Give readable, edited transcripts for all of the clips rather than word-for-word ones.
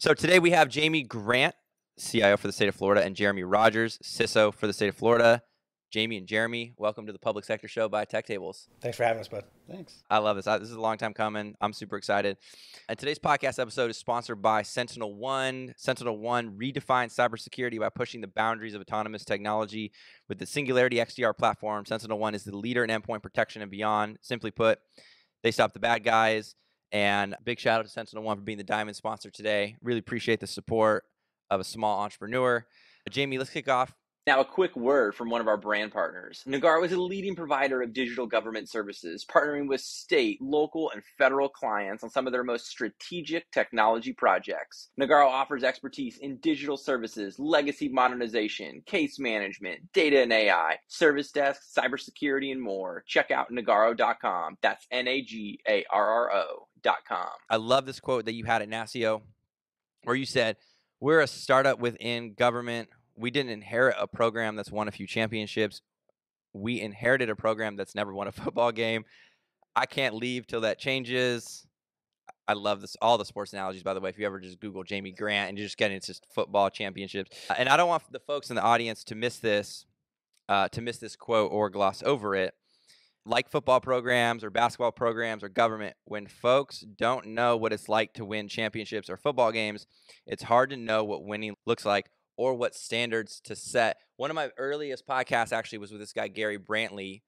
So today we have Jamie Grant, CIO for the state of Florida, and Jeremy Rodgers, CISO for the state of Florida. Jamie and Jeremy, welcome to the Public Sector Show by TechTables. Thanks for having us, bud. Thanks. I love this. This is a long time coming. I'm super excited. And today's podcast episode is sponsored by SentinelOne. SentinelOne redefines cybersecurity by pushing the boundaries of autonomous technology with the Singularity XDR platform. SentinelOne is the leader in endpoint protection and beyond. Simply put, they stop the bad guys. And big shout out to SentinelOne for being the diamond sponsor today. Really appreciate the support of a small entrepreneur. Jamie, let's kick off. Now, a quick word from one of our brand partners. Nagarro is a leading provider of digital government services, partnering with state, local, and federal clients on some of their most strategic technology projects. Nagarro offers expertise in digital services, legacy modernization, case management, data and AI, service desk, cybersecurity, and more. Check out nagarro.com. That's NAGARRO.com. I love this quote that you had at NASIO where you said, "We're a startup within government. We didn't inherit a program that's won a few championships. We inherited a program that's never won a football game. I can't leave till that changes." I love this. All the sports analogies, by the way. If you ever just Google Jamie Grant and you're just getting into football championships. And I don't want the folks in the audience to miss this quote or gloss over it. Like football programs or basketball programs or government, when folks don't know what it's like to win championships or football games, it's hard to know what winning looks like or what standards to set. One of my earliest podcasts actually was with this guy, Gary Brantley,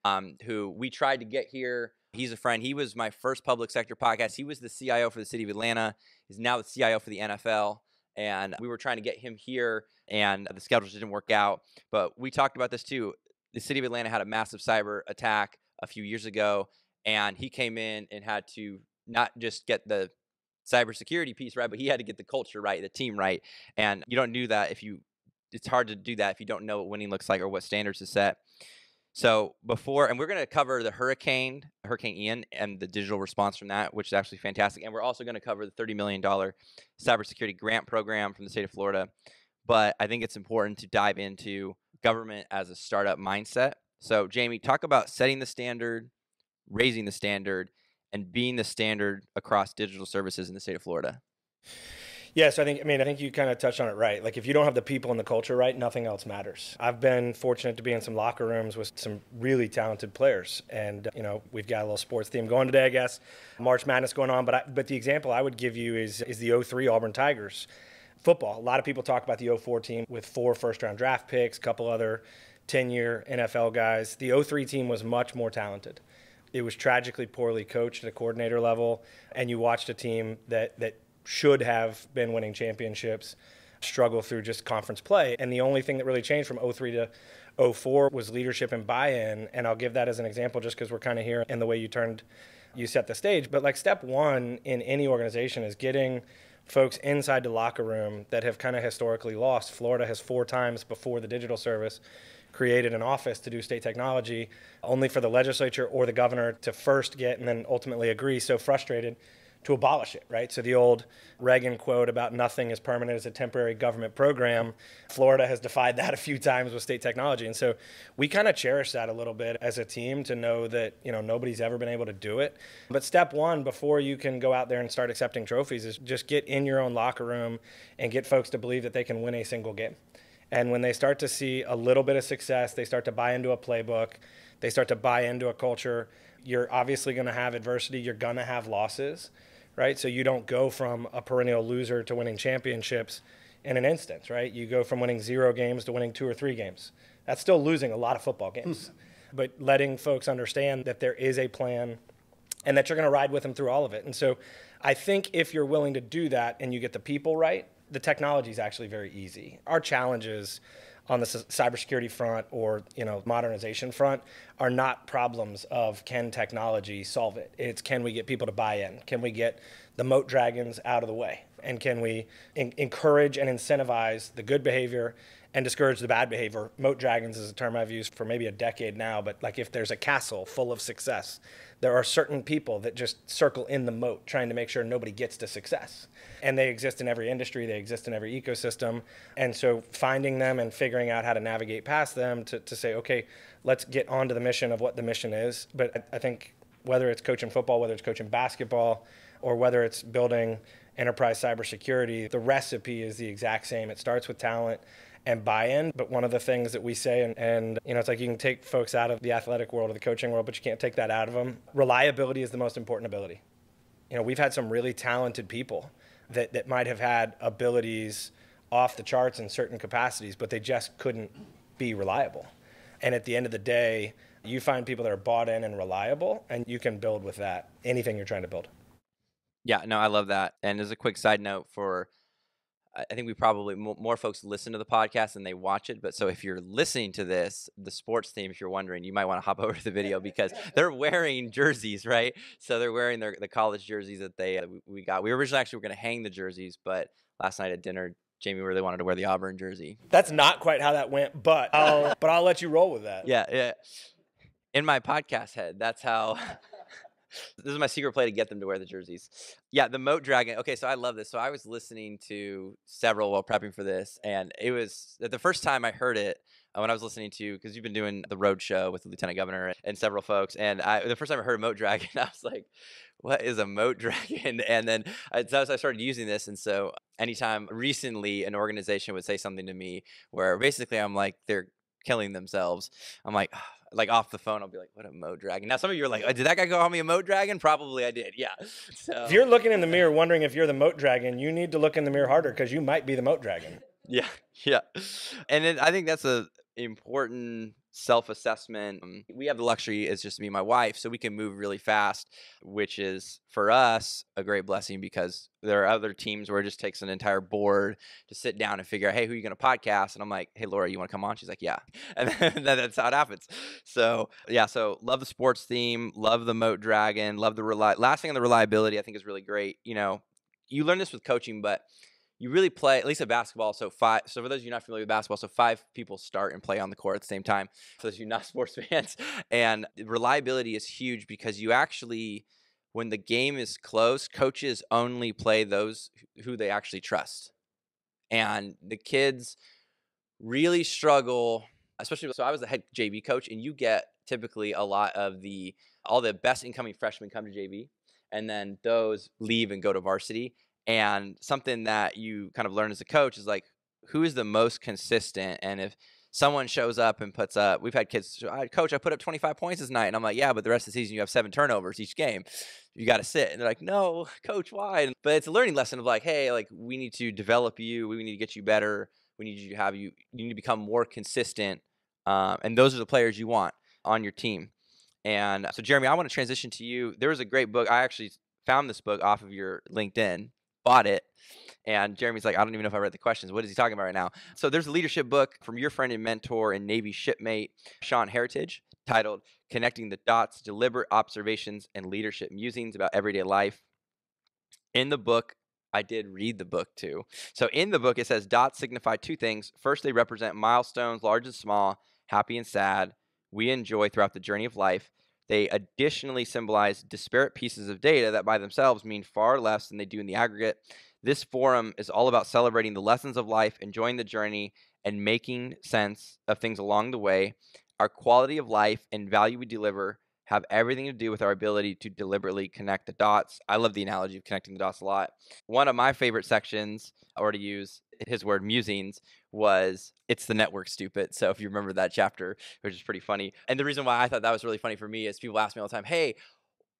who we tried to get here. He's a friend. He was my first public sector podcast. He was the CIO for the city of Atlanta. He's now the CIO for the NFL. And we were trying to get him here, and the schedules didn't work out. But we talked about this too. The city of Atlanta had a massive cyber attack a few years ago, and he came in and had to not just get the cybersecurity piece right, but he had to get the culture right, the team right. And you don't do that it's hard to do that if you don't know what winning looks like or what standards to set. So and we're going to cover the Hurricane Ian, and the digital response from that, which is actually fantastic. And we're also going to cover the $30 million cybersecurity grant program from the state of Florida. But I think it's important to dive into government as a startup mindset. So Jamie, talk about setting the standard, raising the standard, and being the standard across digital services in the state of Florida. Yeah, so I think you kind of touched on it right. Like, if you don't have the people and the culture right, nothing else matters. I've been fortunate to be in some locker rooms with some really talented players, and we've got a little sports theme going today, I guess. March Madness going on, but the example I would give you is the 2003 Auburn Tigers football. A lot of people talk about the 2004 team with 4 first-round draft picks, a couple other 10-year NFL guys. The 2003 team was much more talented. It was tragically poorly coached at a coordinator level, and you watched a team that should have been winning championships struggle through just conference play. And the only thing that really changed from 2003 to 2004 was leadership and buy-in. And I'll give that as an example just because we're kind of here in the way you set the stage. But like, step one in any organization is getting folks inside the locker room that have kind of historically lost. Florida has 4 times before the digital service created an office to do state technology, only for the legislature or the governor to first get and then ultimately agree, so frustrated, to abolish it, right? So the old Reagan quote about nothing is permanent as a temporary government program, Florida has defied that a few times with state technology. And so we kind of cherish that a little bit as a team, to know that nobody's ever been able to do it. But step one, before you can go out there and start accepting trophies, is just get in your own locker room and get folks to believe that they can win a single game. And when they start to see a little bit of success, they start to buy into a playbook, they start to buy into a culture. You're obviously going to have adversity, you're going to have losses, right? So you don't go from a perennial loser to winning championships in an instance, right? You go from winning 0 games to winning 2 or 3 games. That's still losing a lot of football games. But letting folks understand that there is a plan and that you're going to ride with them through all of it. And so I think if you're willing to do that and you get the people right, the technology is actually very easy. Our challenges on the cybersecurity front or modernization front are not problems of can technology solve it. It's can we get people to buy in? Can we get the Moat Dragons out of the way? And can we encourage and incentivize the good behavior and discourage the bad behavior? Moat Dragons is a term I've used for maybe a decade now, but like, if there's a castle full of success, there are certain people that just circle in the moat trying to make sure nobody gets to success. And they exist in every industry, they exist in every ecosystem. And so finding them and figuring out how to navigate past them to say, okay, let's get onto the mission of what the mission is. But I think whether it's coaching football, whether it's coaching basketball, or whether it's building enterprise cybersecurity, the recipe is the exact same. It starts with talent and buy-in. But one of the things that we say, and it's like you can take folks out of the athletic world or the coaching world, but you can't take that out of them. Reliability is the most important ability. We've had some really talented people that might have had abilities off the charts in certain capacities, but they just couldn't be reliable. And at the end of the day, you find people that are bought in and reliable, and you can build with that, anything you're trying to build. Yeah, no, I love that. And as a quick side note I think we probably more folks listen to the podcast than they watch it. But so if you're listening to this, the sports team, if you're wondering, you might want to hop over to the video because they're wearing jerseys, right? So they're wearing the college jerseys that we got. We originally actually were going to hang the jerseys, but last night at dinner, Jamie really wanted to wear the Auburn jersey. That's not quite how that went, but I'll let you roll with that. Yeah. In my podcast head, that's how. This is my secret play to get them to wear the jerseys. Yeah, the Moat Dragon. Okay, so I love this. So I was listening to several while prepping for this, and it was the first time I heard it when I was listening to, because you've been doing the road show with the Lieutenant Governor and several folks, and the first time I heard Moat Dragon, I was like, what is a Moat Dragon? And then I started using this, and so anytime recently an organization would say something to me where basically I'm like, they're killing themselves, I'm like off the phone, I'll be like, what a Moat Dragon. Now, some of you are like, did that guy call me a Moat Dragon? Probably I did, yeah. So, if you're looking in the mirror wondering if you're the Moat Dragon, you need to look in the mirror harder because you might be the Moat Dragon. Yeah. And I think that's a important self-assessment. We have the luxury as just me and my wife, so we can move really fast, which is for us a great blessing because there are other teams where it just takes an entire board to sit down and figure out, hey, who are you going to podcast? And I'm like, hey, Laura, you want to come on? She's like, yeah. And then that's how it happens. So yeah, so love the sports theme, love the Moat Dragon, love the last thing on the reliability I think is really great. You learn this with coaching, but you really play, at least at basketball, so for those of you not familiar with basketball, so 5 people start and play on the court at the same time, for those of you not sports fans. And reliability is huge because you actually, when the game is close, coaches only play those who they actually trust. And the kids really struggle, especially, so I was the head JV coach, and you get typically a lot of all the best incoming freshmen come to JV, and then those leave and go to varsity. And something that you kind of learn as a coach is like, who is the most consistent? And if someone shows up and puts up, we've had kids, coach, I put up 25 points this night. And I'm like, yeah, but the rest of the season you have 7 turnovers each game. You got to sit. And they're like, no, coach, why? But it's a learning lesson of like, hey, like we need to develop you. We need to get you better. We need you to you need to become more consistent. And those are the players you want on your team. And so, Jeremy, I want to transition to you. There was a great book. I actually found this book off of your LinkedIn. Bought it, and Jeremy's like, I don't even know if I read the questions. What is he talking about right now? So there's a leadership book from your friend and mentor and Navy shipmate, Sean Heritage, titled Connecting the Dots, Deliberate Observations and Leadership Musings About Everyday Life. In the book, I did read the book too. So in the book, it says dots signify 2 things. First, they represent milestones, large and small, happy and sad, we enjoy throughout the journey of life. They additionally symbolize disparate pieces of data that by themselves mean far less than they do in the aggregate. This forum is all about celebrating the lessons of life, enjoying the journey, and making sense of things along the way. Our quality of life and value we deliver have everything to do with our ability to deliberately connect the dots. I love the analogy of connecting the dots a lot. One of my favorite sections, or to use his word, musings, was it's the network, stupid. So if you remember that chapter, which is pretty funny. And the reason why I thought that was really funny for me is people ask me all the time, hey,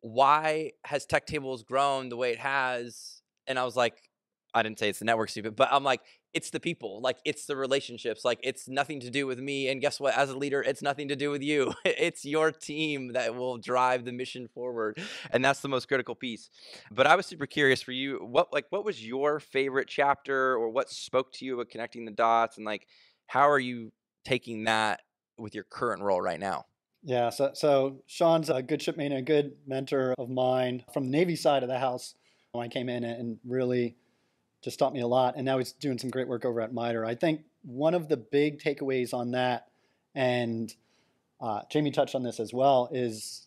why has TechTables grown the way it has? And I was like, I didn't say it's the network, stupid, but I'm like, it's the people, like it's the relationships, like it's nothing to do with me. And guess what? As a leader, it's nothing to do with you. It's your team that will drive the mission forward. And that's the most critical piece. But I was super curious for you, what was your favorite chapter, or what spoke to you about connecting the dots, and like, how are you taking that with your current role right now? Yeah, so Sean's a good shipmate and a good mentor of mine from the Navy side of the house. I came in and really just taught me a lot, and now he's doing some great work over at MITRE. I think one of the big takeaways on that, and Jamie touched on this as well, is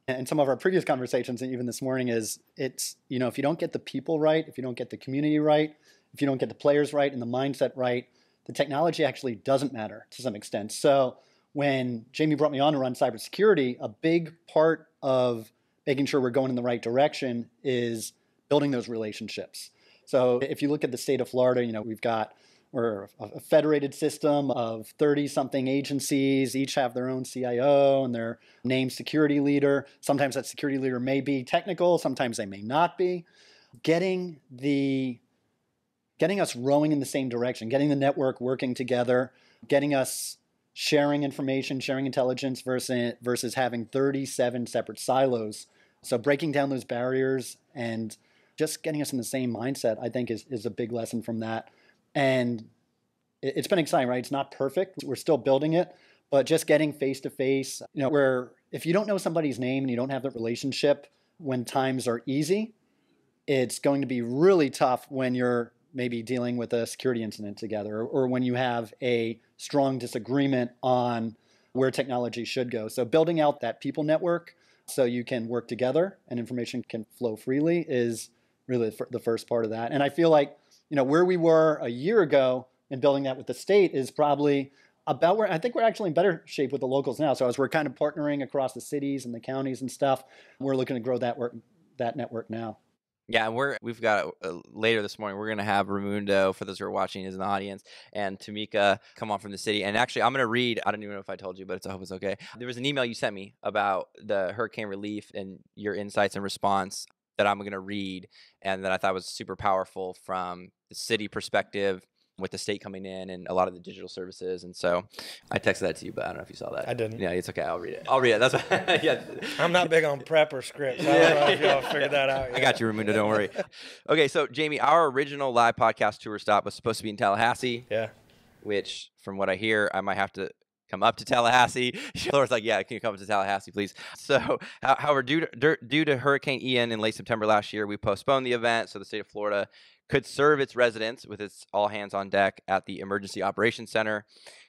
and some of our previous conversations, and even this morning, is it's, if you don't get the people right, if you don't get the community right, if you don't get the players right and the mindset right, the technology actually doesn't matter to some extent. So when Jamie brought me on to run cybersecurity, a big part of making sure we're going in the right direction is building those relationships. So if you look at the state of Florida, we're a federated system of 30-something agencies, each have their own CIO and their named security leader. Sometimes that security leader may be technical, sometimes they may not be. Getting us rowing in the same direction, getting the network working together, getting us sharing information, sharing intelligence versus having 37 separate silos. So breaking down those barriers and just getting us in the same mindset, I think is a big lesson from that. And it's been exciting, right? It's not perfect. We're still building it, but just getting face to face, where if you don't know somebody's name and you don't have that relationship when times are easy, it's going to be really tough when you're maybe dealing with a security incident together, or when you have a strong disagreement on where technology should go. So building out that people network so you can work together and information can flow freely is really the first part of that. And I feel like, where we were a year ago in building that with the state is probably about where I think we're actually in better shape with the locals now. So as we're kind of partnering across the cities and the counties and stuff, we're looking to grow that network now. Yeah, and we've got later this morning, we're going to have Raimundo, for those who are watching, is in the audience, and Tamika come on from the city. And actually, I'm going to read, I don't even know if I told you, but I hope it's okay. There was an email you sent me about the hurricane relief and your insights and response that I'm going to read, and that I thought was super powerful from the city perspective, with the state coming in and a lot of the digital services. And so I texted that to you, but I don't know if you saw that. I didn't. Yeah, it's okay. I'll read it. That's what, yeah. I'm not big on prep or scripts. I don't know if y'all figured that out yet. I got you, Raimundo. Don't worry. Okay, so Jamie, our original live podcast tour stop was supposed to be in Tallahassee. Yeah. Which, from what I hear, I might have to come up to Tallahassee. Laura's like, yeah, can you come up to Tallahassee, please? So, however, due to Hurricane Ian in late September last year, we postponed the event so the state of Florida could serve its residents with its all hands on deck at the Emergency Operations Center.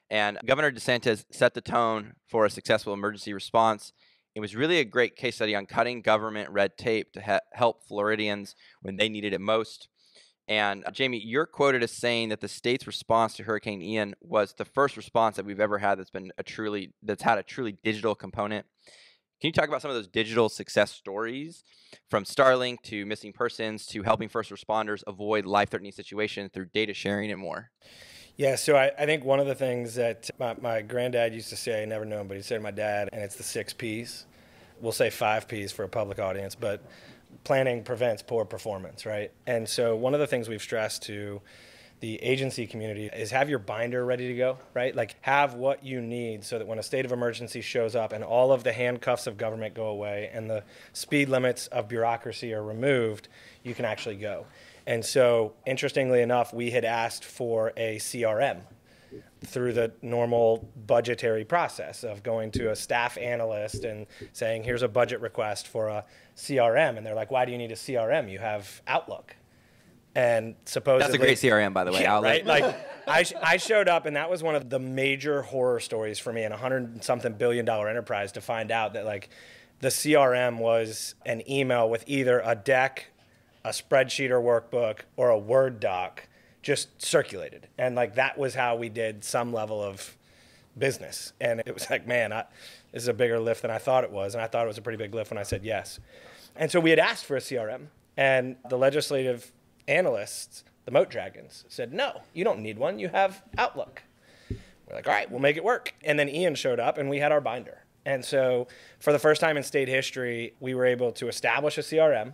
And Governor DeSantis set the tone for a successful emergency response. It was really a great case study on cutting government red tape to help Floridians when they needed it most. And Jamie, you're quoted as saying that the state's response to Hurricane Ian was the first response that we've ever had that's had a truly digital component. Can you talk about some of those digital success stories, from Starlink to missing persons to helping first responders avoid life-threatening situations through data sharing and more? Yeah, so I think one of the things that my granddad used to say, I never knew him, but he said to my dad, and it's the 6 Ps. We'll say 5 Ps for a public audience, but planning prevents poor performance, right? And so one of the things we've stressed to the agency community is have your binder ready to go, right? Like have what you need so that when a state of emergency shows up and all of the handcuffs of government go away and the speed limits of bureaucracy are removed, you can actually go. And so interestingly enough, we had asked for a CRM through the normal budgetary process of going to a staff analyst and saying, here's a budget request for a CRM. And they're like, why do you need a CRM? You have Outlook. And supposedly, that's a great CRM, by the way. Yeah, right? Like I showed up, and that was one of the major horror stories for me in a $100-something billion enterprise to find out that like the CRM was an email with either a deck, a spreadsheet or workbook, or a Word doc just circulated. And like that was how we did some level of business. And it was like, man, this is a bigger lift than I thought it was. And I thought it was a pretty big lift when I said yes. And so we had asked for a CRM, and the legislative analysts, the Moat Dragons, said, no, you don't need one. You have Outlook. We're like, all right, we'll make it work. And then Ian showed up, and we had our binder. And so for the first time in state history, we were able to establish a CRM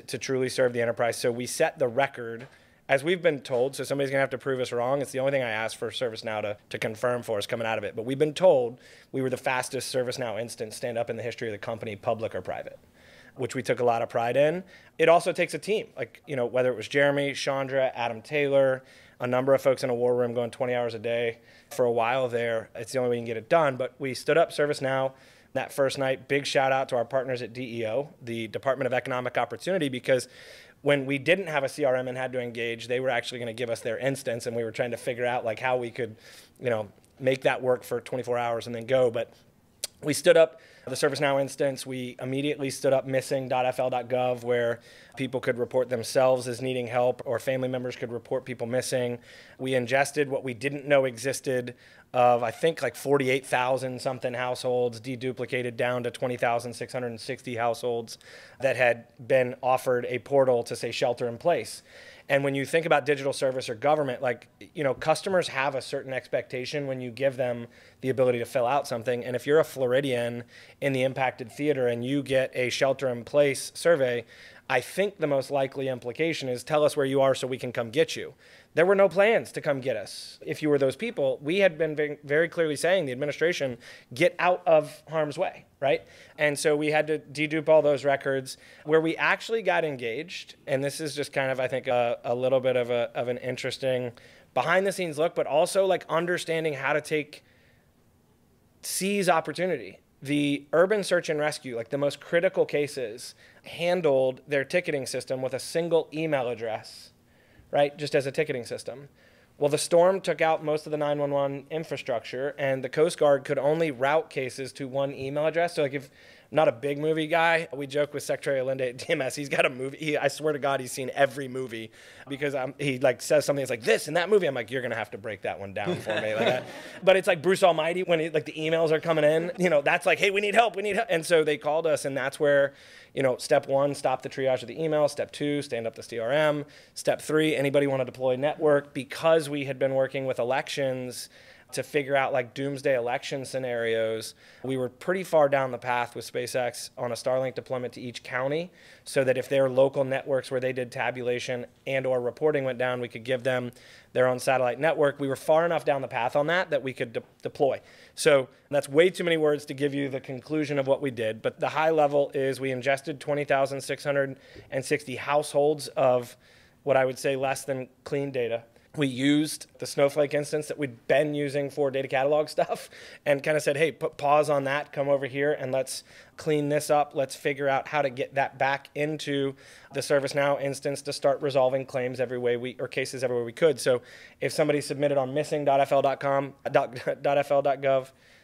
to truly serve the enterprise. So we set the record, as we've been told, so somebody's going to have to prove us wrong. It's the only thing I asked for ServiceNow to confirm for us coming out of it. But we've been told we were the fastest ServiceNow instance stand up in the history of the company, public or private, which we took a lot of pride in. It also takes a team, like, whether it was Jeremy, Chandra, Adam Taylor, a number of folks in a war room going 20 hours a day for a while there. It's the only way you can get it done. But we stood up ServiceNow that first night. Big shout out to our partners at DEO, the Department of Economic Opportunity, because when we didn't have a CRM and had to engage, they were actually going to give us their instance, and we were trying to figure out like how we could, make that work for 24 hours and then go. But we stood up the ServiceNow instance. We immediately stood up missing.fl.gov, where people could report themselves as needing help, or family members could report people missing. We ingested what we didn't know existed of, I think, like 48,000 something households, deduplicated down to 20,660 households that had been offered a portal to say shelter in place. And when you think about digital service or government, like, you know, customers have a certain expectation when you give them the ability to fill out something. And if you're a Floridian in the impacted theater and you get a shelter in place survey, I think the most likely implication is tell us where you are so we can come get you. There were no plans to come get us. If you were those people, we had been very clearly saying, the administration, get out of harm's way, right? And so we had to dedupe all those records. Where we actually got engaged, and this is just kind of, I think, a little bit of an interesting behind the scenes look, but also like understanding how to seize opportunity. The urban search and rescue, like the most critical cases, handled their ticketing system with a single email address, right? Just as a ticketing system. Well, the storm took out most of the 911 infrastructure, and the Coast Guard could only route cases to one email address. So like, if I'm not a big movie guy, we joke with Secretary Linde at DMS, he's got a movie. I swear to God, he's seen every movie, because he like says something that's like this in that movie. I'm like, you're going to have to break that one down for me. Like that. But it's like Bruce Almighty when like the emails are coming in, you know, that's like, hey, we need help. And so they called us, and that's where, you know, step one, stop the triage of the email. Step two, stand up the CRM. Step three, anybody want to deploy network. Because we had been working with elections to figure out like doomsday election scenarios, we were pretty far down the path with SpaceX on a Starlink deployment to each county, so that if their local networks where they did tabulation and or reporting went down, we could give them their own satellite network. We were far enough down the path on that we could deploy. So that's way too many words to give you the conclusion of what we did, but the high level is we ingested 20,660 households of what I would say less than clean data. We used the Snowflake instance that we'd been using for data catalog stuff and kind of said, hey, put pause on that, come over here, and let's clean this up. Let's figure out how to get that back into the ServiceNow instance to start resolving claims or cases every way we could. So if somebody submitted on missing.fl.gov,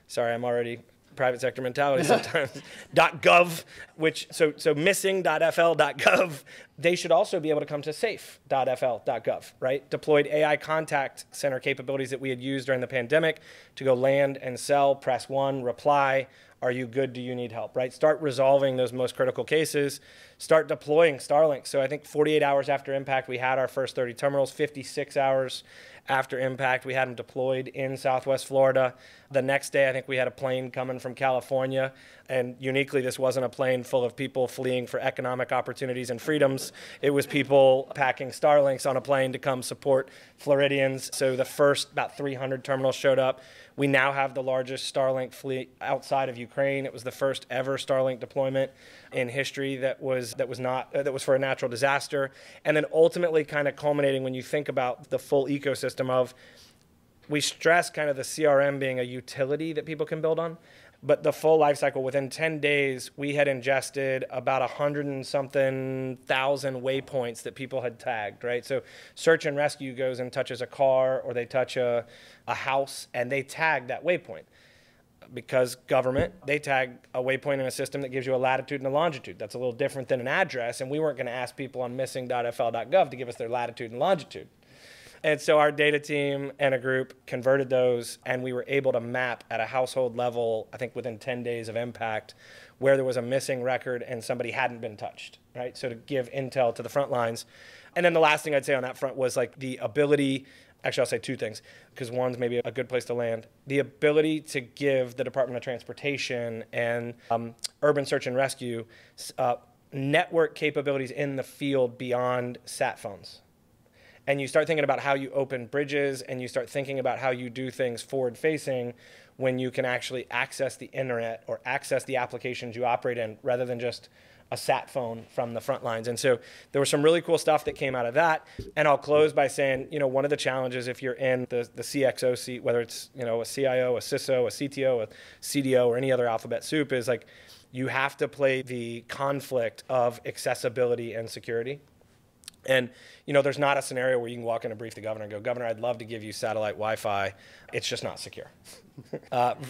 sorry, I'm already private sector mentality sometimes, .gov, so missing.fl.gov, they should also be able to come to safe.fl.gov, right? Deployed AI contact center capabilities that we had used during the pandemic to go land and sell, press one, reply, are you good, do you need help, right? Start resolving those most critical cases, start deploying Starlink. So I think 48 hours after impact, we had our first 30 terminals, 56 hours after impact, we had them deployed in Southwest Florida. The next day, I think we had a plane coming from California. And uniquely, this wasn't a plane full of people fleeing for economic opportunities and freedoms. It was people packing Starlinks on a plane to come support Floridians. So the first about 300 terminals showed up. We now have the largest Starlink fleet outside of Ukraine. It was the first ever Starlink deployment in history that was for a natural disaster. And then ultimately kind of culminating when you think about the full ecosystem of, we stress kind of the CRM being a utility that people can build on, but the full life cycle, within 10 days, we had ingested about 100 and something thousand waypoints that people had tagged, right? So search and rescue goes and touches a car, or they touch a house, and they tag that waypoint. Because government, they tag a waypoint in a system that gives you a latitude and a longitude. That's a little different than an address, and we weren't going to ask people on missing.fl.gov to give us their latitude and longitude. And so our data team and a group converted those, and we were able to map at a household level, I think within 10 days of impact, where there was a missing record and somebody hadn't been touched, right? So to give intel to the front lines. And then the last thing I'd say on that front was like the ability, actually I'll say two things, because one's maybe a good place to land. The ability to give the Department of Transportation and Urban Search and Rescue network capabilities in the field beyond sat phones. And you start thinking about how you open bridges, and you start thinking about how you do things forward-facing when you can actually access the internet or access the applications you operate in rather than just a sat phone from the front lines. And so there was some really cool stuff that came out of that. And I'll close by saying, you know, one of the challenges if you're in the CXO seat, whether it's, you know, a CIO, a CISO, a CTO, a CDO, or any other alphabet soup, is like you have to play the conflict of accessibility and security. And, there's not a scenario where you can walk in and brief the governor and go, Governor, I'd love to give you satellite Wi-Fi. It's just not secure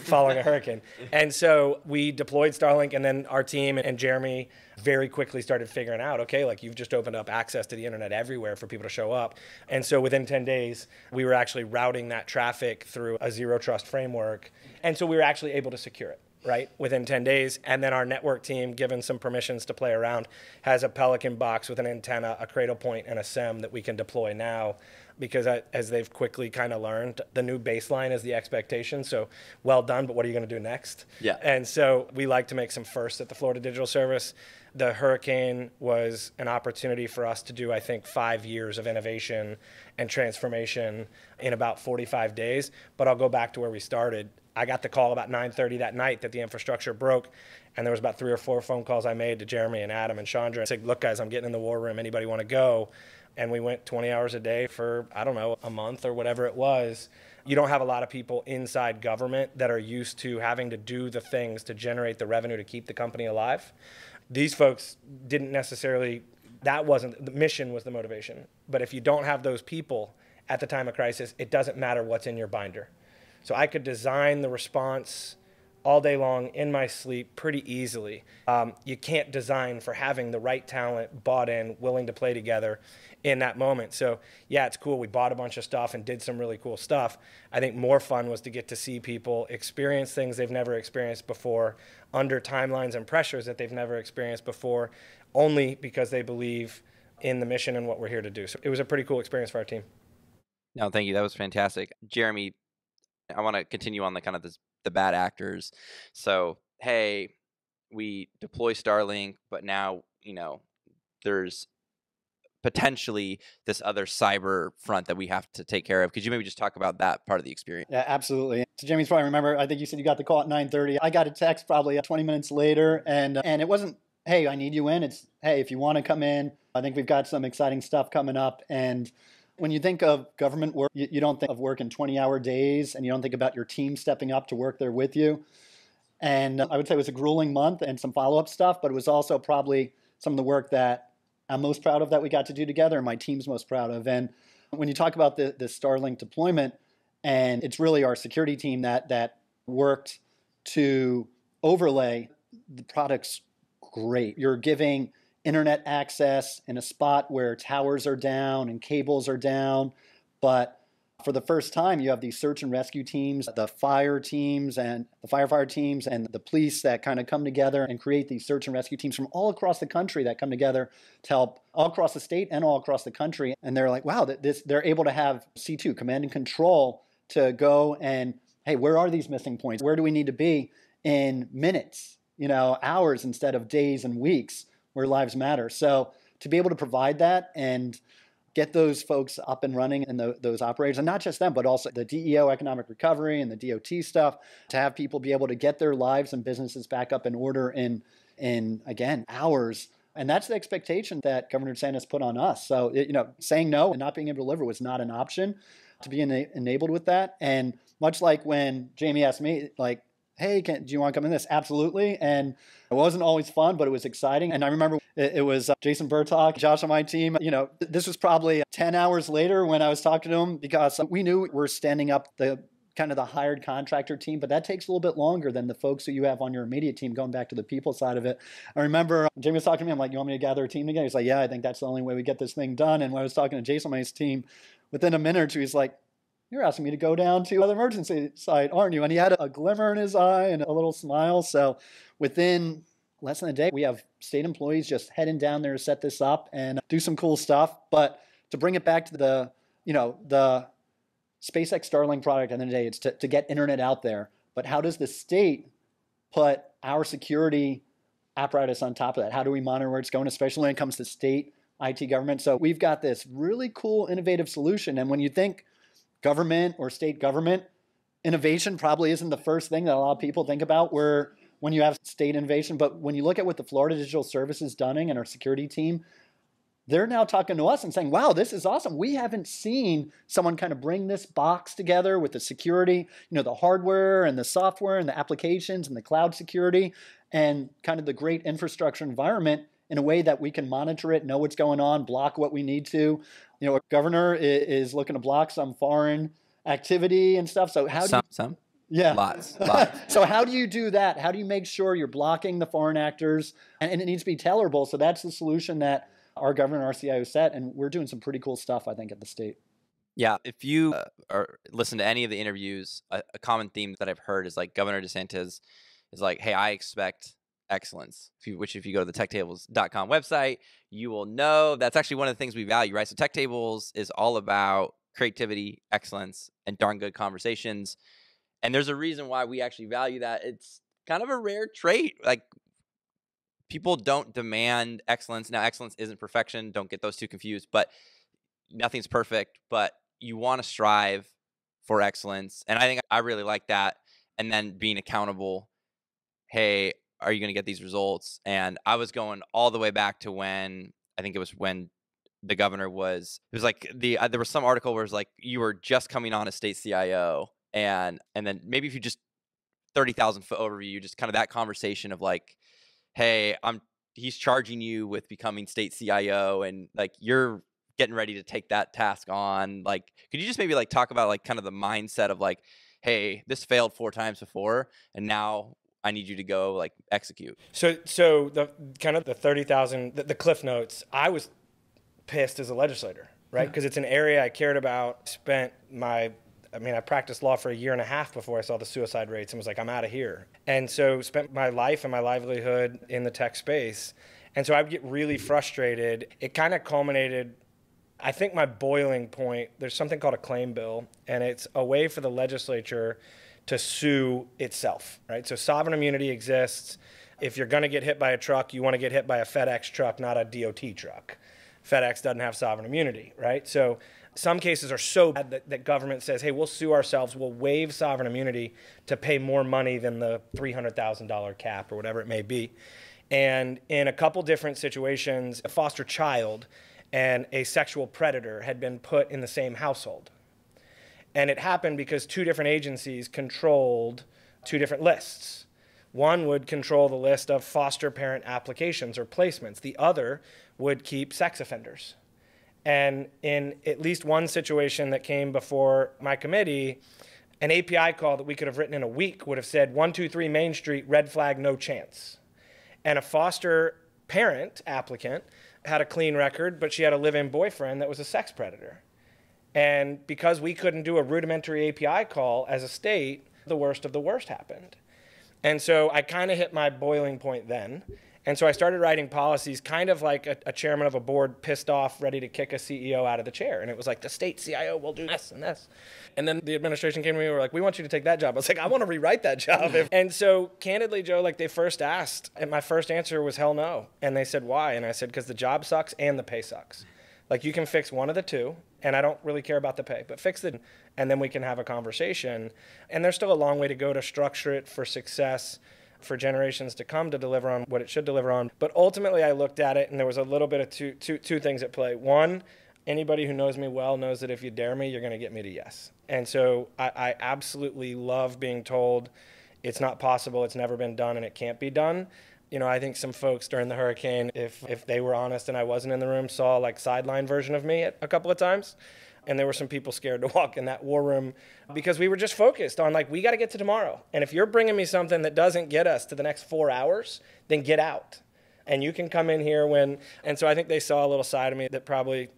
following a hurricane. And so we deployed Starlink, and then our team and Jeremy very quickly started figuring out, okay, like you've just opened up access to the internet everywhere for people to show up. And so within 10 days, we were actually routing that traffic through a zero trust framework. And so we were actually able to secure it, right, within 10 days. And then our network team, given some permissions to play around, has a Pelican box with an antenna, a cradle point, and a SIM that we can deploy now, because as they've quickly kind of learned, the new baseline is the expectation. So well done, but what are you going to do next? Yeah. And so we like to make some firsts at the Florida Digital Service. The hurricane was an opportunity for us to do, I think, 5 years of innovation and transformation in about 45 days. But I'll go back to where we started. I got the call about 9:30 that night that the infrastructure broke, and there was about 3 or 4 phone calls I made to Jeremy and Adam and Chandra and said, look, guys, I'm getting in the war room. Anybody want to go? And we went 20 hours a day for, I don't know, a month or whatever it was. You don't have a lot of people inside government that are used to having to do the things to generate the revenue to keep the company alive. These folks didn't necessarily, that wasn't, the mission was the motivation. But if you don't have those people at the time of crisis, it doesn't matter what's in your binder. So I could design the response all day long in my sleep pretty easily. You can't design for having the right talent, bought in, willing to play together in that moment. So yeah, it's cool. We bought a bunch of stuff and did some really cool stuff. I think more fun was to get to see people experience things they've never experienced before, under timelines and pressures that they've never experienced before, only because they believe in the mission and what we're here to do. So it was a pretty cool experience for our team. No, thank you. That was fantastic. Jeremy, I want to continue on the kind of the bad actors. So, hey, we deploy Starlink, but now, there's potentially this other cyber front that we have to take care of. Could you maybe just talk about that part of the experience? Yeah, absolutely. So Jamie's probably remember, I think you said you got the call at 9:30. I got a text probably 20 minutes later, and it wasn't, hey, I need you in. It's, hey, if you want to come in, I think we've got some exciting stuff coming up. And when you think of government work, you don't think of work in 20-hour days, and you don't think about your team stepping up to work there with you. And I would say it was a grueling month and some follow-up stuff, but it was also probably some of the work that I'm most proud of that we got to do together and my team's most proud of. And when you talk about the Starlink deployment, and it's really our security team that worked to overlay the product's great. You're giving internet access in a spot where towers are down and cables are down, but for the first time, you have these search and rescue teams, the fire teams and the firefighter teams and the police that kind of come together and create these search and rescue teams from all across the country that come together to help all across the state and all across the country. And they're like, wow, they're able to have C2, command and control, to go and, hey, where are these missing points? Where do we need to be in minutes, hours instead of days and weeks, where lives matter. So to be able to provide that and get those folks up and running and those operators, and not just them, but also the DEO economic recovery and the DOT stuff, to have people be able to get their lives and businesses back up in order in again, hours. And that's the expectation that Governor DeSantis put on us. So, saying no and not being able to deliver was not an option, to be enabled with that. And much like when Jamie asked me, like, hey, do you want to come in this? Absolutely. And it wasn't always fun, but it was exciting. And I remember it was Jason Burtok, Josh on my team. This was probably 10 hours later when I was talking to him, because we knew we're standing up the kind of the hired contractor team, but that takes a little bit longer than the folks that you have on your immediate team, going back to the people side of it. I remember Jamie was talking to me, I'm like, you want me to gather a team together? He's like, yeah, I think that's the only way we get this thing done. And when I was talking to Jason on my team, within a minute or two, he's like, you're asking me to go down to the emergency site, aren't you? And he had a glimmer in his eye and a little smile. So within less than a day, we have state employees just heading down there to set this up and do some cool stuff. But to bring it back to the SpaceX Starlink product, at the end of the day, it's to get internet out there. But how does the state put our security apparatus on top of that? How do we monitor where it's going, especially when it comes to state IT government? So we've got this really cool, innovative solution. And when you think government or state government, innovation probably isn't the first thing that a lot of people think about when you have state innovation. But when you look at what the Florida Digital Services done and our security team, they're now talking to us and saying, wow, this is awesome. We haven't seen someone kind of bring this box together with the security, the hardware and the software and the applications and the cloud security and kind of the great infrastructure environment in a way that we can monitor it, know what's going on, block what we need to. You know, a governor is looking to block some foreign activity and stuff. So how do you, Some? yeah. Lots. So how do you do that? How do you make sure you're blocking the foreign actors? And it needs to be tellable. So that's the solution that our governor and our CIO set. And we're doing some pretty cool stuff, I think, at the state. Yeah, if you listen to any of the interviews, a common theme that I've heard is like Governor DeSantis is like, hey, I expect excellence, which if you go to the TechTables.com website, you will know that's actually one of the things we value, right? So TechTables is all about creativity, excellence, and darn good conversations. And there's a reason why we actually value that. It's kind of a rare trait. Like, people don't demand excellence. Now, excellence isn't perfection. Don't get those two confused. But nothing's perfect. But you want to strive for excellence. And I think I really like that. And then being accountable. Hey, are you going to get these results? And I was going all the way back to when, I think it was when the governor was, it was like there was some article where it was like, you were just coming on as state CIO. And then maybe if you just 30,000 foot overview, just kind of that conversation of like, hey, he's charging you with becoming state CIO and like, you're getting ready to take that task on. Like, could you just maybe like talk about like kind of the mindset of like, hey, this failed 4 times before, and now I need you to go like execute. So the kind of the 30,000, the cliff notes, I was pissed as a legislator, right? Because it's an area I cared about, I practiced law for 1.5 years before I saw the suicide rates and was like, I'm out of here. And so spent my life and my livelihood in the tech space. And so I would get really frustrated. It kind of culminated, I think my boiling point, there's something called a claim bill, and it's a way for the legislature to sue itself, right? So sovereign immunity exists. If you're going to get hit by a truck, you want to get hit by a FedEx truck, not a DOT truck. FedEx doesn't have sovereign immunity, right? So some cases are so bad that government says, hey, we'll sue ourselves, we'll waive sovereign immunity to pay more money than the $300,000 cap or whatever it may be. And in a couple different situations, a foster child and a sexual predator had been put in the same household. And it happened because 2 different agencies controlled 2 different lists. One would control the list of foster parent applications or placements. The other would keep sex offenders. And in at least one situation that came before my committee, an API call that we could have written in a week would have said 123 Main Street, red flag, no chance. And a foster parent applicant had a clean record, but she had a live-in boyfriend that was a sex predator. And because we couldn't do a rudimentary API call as a state, the worst of the worst happened. And so I kind of hit my boiling point then. And so I started writing policies kind of like a chairman of a board pissed off, ready to kick a CEO out of the chair. And it was like, the state CIO will do this and this. And then the administration came to me and were like, we want you to take that job. I was like, I want to rewrite that job. And so candidly, Joe, like they first asked, and my first answer was hell no. And they said, why? And I said, because the job sucks and the pay sucks. Like you can fix one of the two, and I don't really care about the pay, but fix it, and then we can have a conversation. And there's still a long way to go to structure it for success for generations to come to deliver on what it should deliver on. But ultimately, I looked at it, and there was a little bit of two things at play. One, anybody who knows me well knows that if you dare me, you're going to get me to yes. And so I absolutely love being told it's not possible, it's never been done, and it can't be done. You know, I think some folks during the hurricane, if they were honest and I wasn't in the room, saw like sideline version of me a couple of times. And there were some people scared to walk in that war room because we were just focused on like, we got to get to tomorrow. And if you're bringing me something that doesn't get us to the next 4 hours, then get out. And you can come in here and so I think they saw a little side of me that probably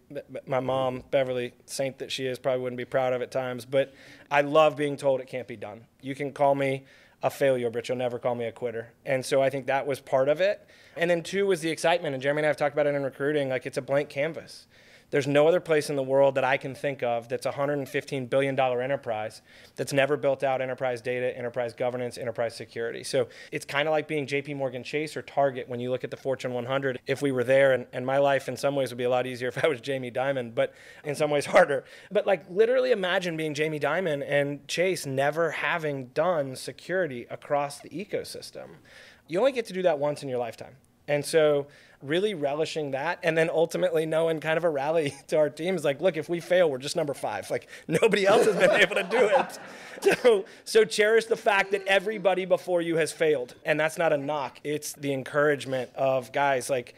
my mom, Beverly, saint that she is, probably wouldn't be proud of at times. But I love being told it can't be done. You can call me a failure, but you'll never call me a quitter. And so I think that was part of it. And then 2 was the excitement. And Jeremy and I have talked about it in recruiting, like it's a blank canvas. There's no other place in the world that I can think of that's a $115 billion enterprise that's never built out enterprise data, enterprise governance, enterprise security. So it's kind of like being JP Morgan Chase or Target when you look at the Fortune 100. If we were there, and my life in some ways would be a lot easier if I was Jamie Dimon, but in some ways harder. But like literally imagine being Jamie Dimon and Chase never having done security across the ecosystem. You only get to do that once in your lifetime. And so really relishing that, and then ultimately knowing kind of a rally to our team is like, look, if we fail, we're just number 5. Like nobody else has been able to do it. So cherish the fact that everybody before you has failed. And that's not a knock. It's the encouragement of guys, like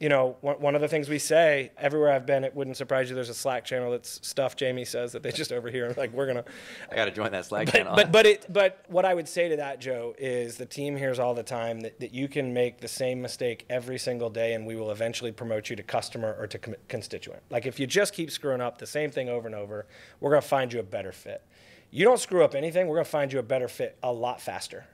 you know, one of the things we say everywhere I've been, it wouldn't surprise you, there's a Slack channel that's stuff Jamie says that they just overhear. Like, we're going to. I got to join that Slack channel. But what I would say to that, Joe, is the team hears all the time that you can make the same mistake every single day and we will eventually promote you to customer or to constituent. Like, if you just keep screwing up the same thing over and over, we're going to find you a better fit. You don't screw up anything, we're going to find you a better fit a lot faster,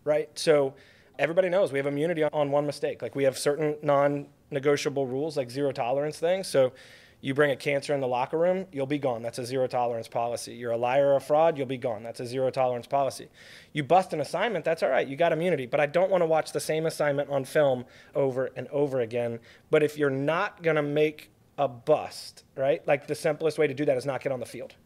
right? So everybody knows we have immunity on one mistake. Like, we have certain non-negotiable rules, like zero tolerance things. So you bring a cancer in the locker room, you'll be gone. That's a zero tolerance policy. You're a liar or a fraud, you'll be gone. That's a zero tolerance policy. You bust an assignment, that's all right. You got immunity. But I don't want to watch the same assignment on film over and over again. But if you're not going to make a bust, right, like the simplest way to do that is not get on the field.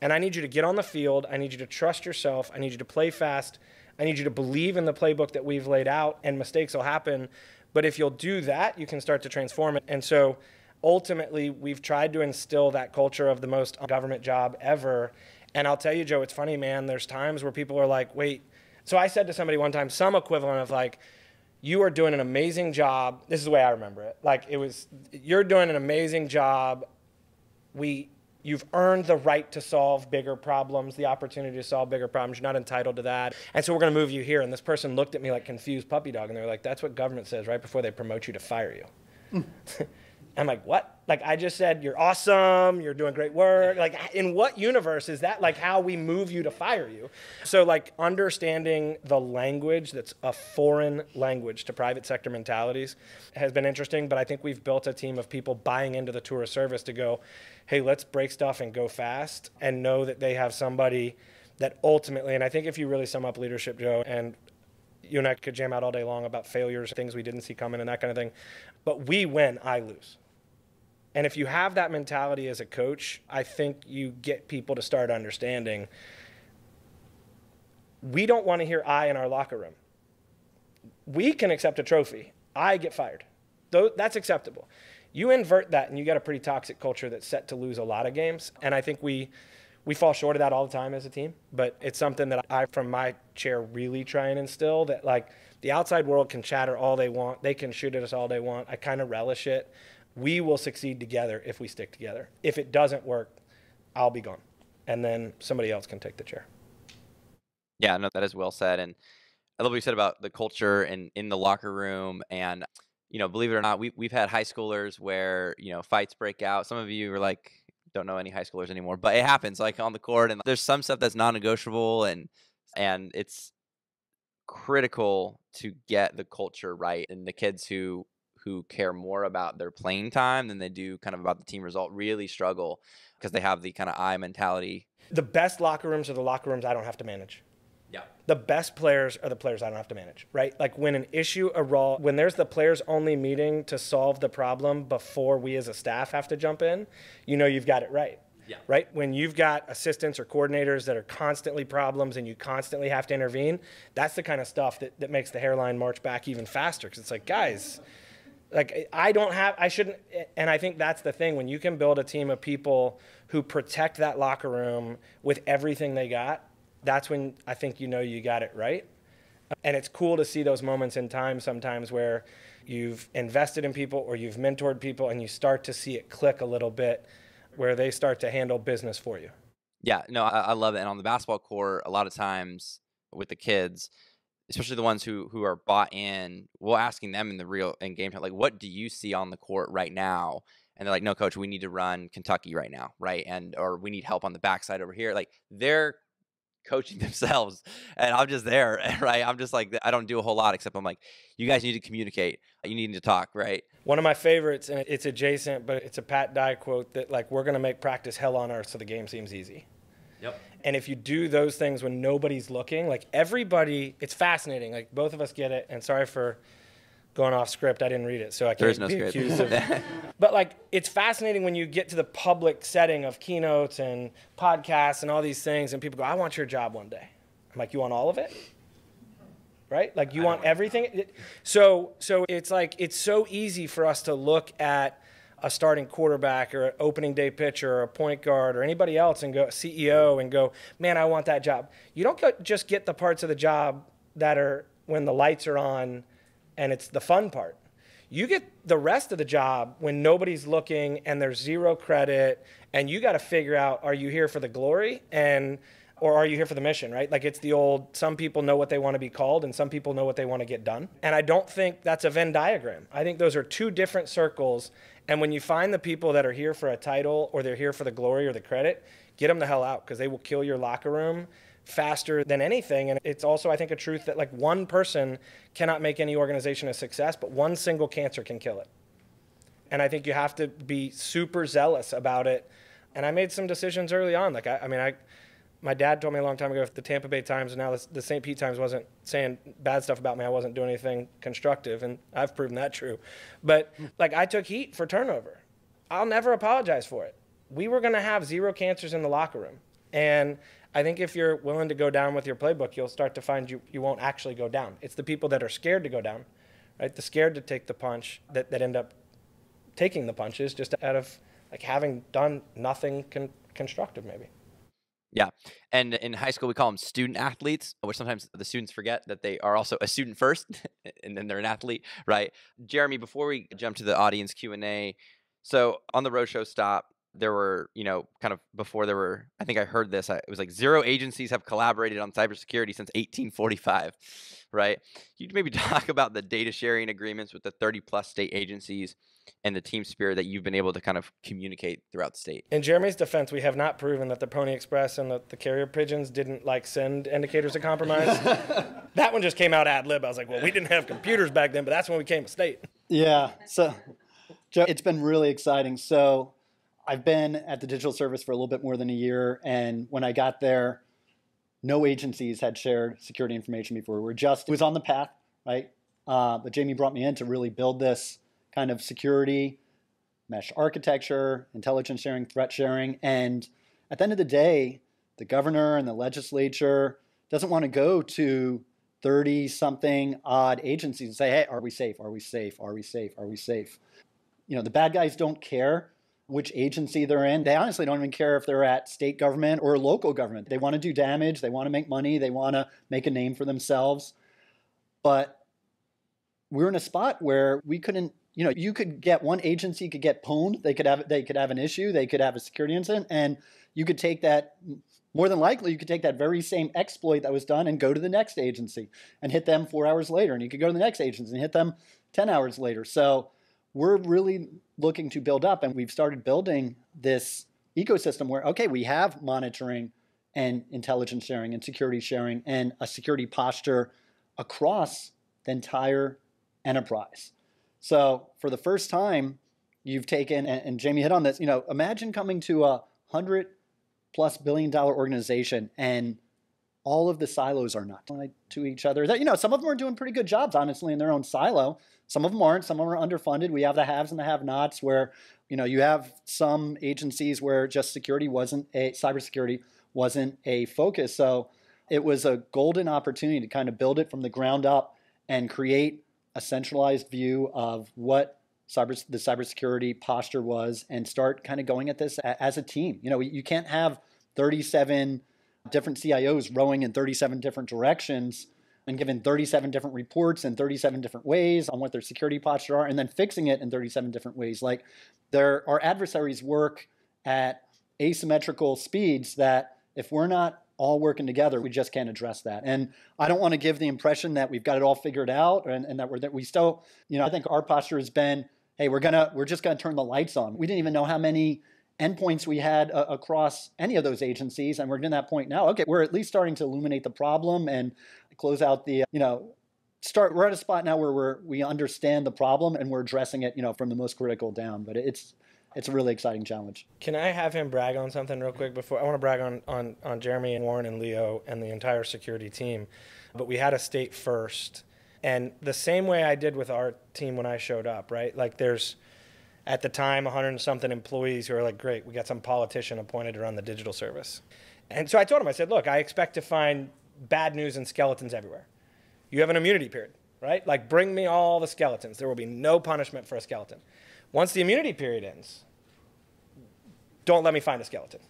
And I need you to get on the field. I need you to trust yourself. I need you to play fast. I need you to believe in the playbook that we've laid out, and mistakes will happen. But if you'll do that, you can start to transform it. And so ultimately, we've tried to instill that culture of the most government job ever. And I'll tell you, Joe, it's funny, man. There's times where people are like, wait. So I said to somebody one time, some equivalent of like, you are doing an amazing job. This is the way I remember it. Like, it was, you're doing an amazing job. You've earned the right to solve bigger problems, the opportunity to solve bigger problems. You're not entitled to that. And so we're going to move you here. And this person looked at me like confused puppy dog. And they're like, that's what government says right before they promote you to fire you. I'm like, what? Like, I just said, you're awesome. You're doing great work. Like, in what universe is that like how we move you to fire you? So like understanding the language that's a foreign language to private sector mentalities has been interesting. But I think we've built a team of people buying into the tour service to go, hey, let's break stuff and go fast, and know that they have somebody that ultimately, and I think if you really sum up leadership, Joe, and you and I could jam out all day long about failures, things we didn't see coming and that kind of thing, but we win, I lose. And if you have that mentality as a coach, I think you get people to start understanding we don't want to hear I in our locker room. We can accept a trophy. I get fired. That's acceptable. You invert that and you got a pretty toxic culture that's set to lose a lot of games. And I think we fall short of that all the time as a team. But it's something that I, from my chair, really try and instill, that like the outside world can chatter all they want. They can shoot at us all they want. I kind of relish it. We will succeed together if we stick together. If it doesn't work, I'll be gone. And then somebody else can take the chair. Yeah, no, that is well said. And I love what you said about the culture and in the locker room. And, you know, believe it or not, we've had high schoolers where, you know, fights break out. Some of you are like, don't know any high schoolers anymore, but it happens like on the court. And there's some stuff that's non-negotiable, and it's critical to get the culture right. And the kids who care more about their playing time than they do kind of about the team result really struggle because they have the kind of I mentality. The best locker rooms are the locker rooms I don't have to manage. Yeah. The best players are the players I don't have to manage, right? Like when an issue arises, when there's the players only meeting to solve the problem before we as a staff have to jump in, you know you've got it right. Yeah. Right? When you've got assistants or coordinators that are constantly problems and you constantly have to intervene, that's the kind of stuff that makes the hairline march back even faster, because it's like, guys, like I shouldn't, and I think that's the thing. When you can build a team of people who protect that locker room with everything they got, that's when I think you know you got it right. And it's cool to see those moments in time sometimes where you've invested in people or you've mentored people and you start to see it click a little bit where they start to handle business for you. Yeah, no, I love it. And on the basketball court, a lot of times with the kids, especially the ones who are bought in, we're asking them in game time, like, what do you see on the court right now? And they're like, no, coach, we need to run Kentucky right now, right? Or we need help on the backside over here. Like, they're coaching themselves, and I'm just there, right? I'm just like, I don't do a whole lot except I'm like, you guys need to communicate. You need to talk, right? One of my favorites, and it's adjacent, but it's a Pat Dye quote that like, we're going to make practice hell on earth so the game seems easy. Yep. And if you do those things when nobody's looking, like everybody, it's fascinating. Like both of us get it. And sorry for going off script. I didn't read it, so I can't be accused of it. But like, it's fascinating when you get to the public setting of keynotes and podcasts and all these things, and people go, I want your job one day. I'm like, you want all of it? Right? Like you want everything? So it's like, it's so easy for us to look at a starting quarterback or an opening day pitcher or a point guard or anybody else and go CEO and go, man, I want that job. You don't just get the parts of the job that are when the lights are on and it's the fun part. You get the rest of the job when nobody's looking and there's zero credit, and you got to figure out, are you here for the glory or are you here for the mission, right? Like it's the old, some people know what they want to be called and some people know what they want to get done. And I don't think that's a Venn diagram. I think those are two different circles. And when you find the people that are here for a title or they're here for the glory or the credit, get them the hell out, because they will kill your locker room faster than anything. And it's also, I think, a truth that like one person cannot make any organization a success, but one single cancer can kill it. And I think you have to be super zealous about it. And I made some decisions early on. Like, my dad told me a long time ago, if the Tampa Bay Times and now the St. Pete Times wasn't saying bad stuff about me, I wasn't doing anything constructive. And I've proven that true. But like, I took heat for turnover. I'll never apologize for it. We were going to have zero cancers in the locker room. And I think if you're willing to go down with your playbook, you'll start to find you won't actually go down. It's the people that are scared to go down, right? The scared to take the punch that end up taking the punches just out of like having done nothing constructive maybe. Yeah. And in high school, we call them student athletes, where sometimes the students forget that they are also a student first and then they're an athlete, right? Jeremy, before we jump to the audience Q&A, so on the roadshow stop, there were, kind of before there were, I think I heard this, it was like 0 agencies have collaborated on cybersecurity since 1845, right? You'd maybe talk about the data sharing agreements with the 30 plus state agencies and the team spirit that you've been able to kind of communicate throughout the state. In Jeremy's defense, we have not proven that the Pony Express and the carrier pigeons didn't like send indicators of compromise. That one just came out ad lib. I was like, well, we didn't have computers back then, but that's when we came to state. Yeah. So, Joe, it's been really exciting. So I've been at the digital service for a little bit more than a year. And when I got there, no agencies had shared security information before. It was on the path, right? But Jamie brought me in to really build this kind of security, mesh architecture, intelligence sharing, threat sharing. And at the end of the day, the governor and the legislature doesn't want to go to 30-something odd agencies and say, hey, are we safe? Are we safe? Are we safe? Are we safe? The bad guys don't care which agency they're in. They honestly don't even care if they're at state government or local government. They want to do damage. They want to make money. They want to make a name for themselves. But we're in a spot where we couldn't, you could get one agency could get pwned. They could have an issue. They could have a security incident. And you could take that, more than likely, you could take that very same exploit that was done and go to the next agency and hit them 4 hours later. And you could go to the next agency and hit them 10 hours later. So we're really looking to build up, and we've started building this ecosystem where, okay, we have monitoring and intelligence sharing and security sharing and a security posture across the entire enterprise. So for the first time, you've taken, and Jamie hit on this, imagine coming to a $100+ billion organization and all of the silos are not tied to each other. Some of them are doing pretty good jobs, honestly, in their own silo. Some of them aren't. Some of them are underfunded. We have the haves and the have-nots where, you have some agencies where just cybersecurity wasn't a focus. So it was a golden opportunity to kind of build it from the ground up and create a centralized view of what the cybersecurity posture was and start kind of going at this as a team. You can't have 37 different CIOs rowing in 37 different directions and given 37 different reports in 37 different ways on what their security posture are and then fixing it in 37 different ways. Like our adversaries work at asymmetrical speeds that if we're not all working together, we just can't address that. And I don't want to give the impression that we've got it all figured out and that we still, I think our posture has been, hey, we're just going to turn the lights on. We didn't even know how many endpoints we had across any of those agencies, and we're to that point now. Okay, we're at least starting to illuminate the problem and close out the, we're at a spot now where we understand the problem and we're addressing it, from the most critical down. But it's a really exciting challenge. Can I have him brag on something real quick before? I want to brag on Jeremy and Warren and Leo and the entire security team. But we had a state first. And the same way I did with our team when I showed up, right? Like there's, at the time, 100 and something employees who are like, great, we got some politician appointed to run the digital service. And so I told him, I said, look, I expect to find bad news and skeletons everywhere. You have an immunity period, right? Like bring me all the skeletons. There will be no punishment for a skeleton. Once the immunity period ends, don't let me find a skeleton.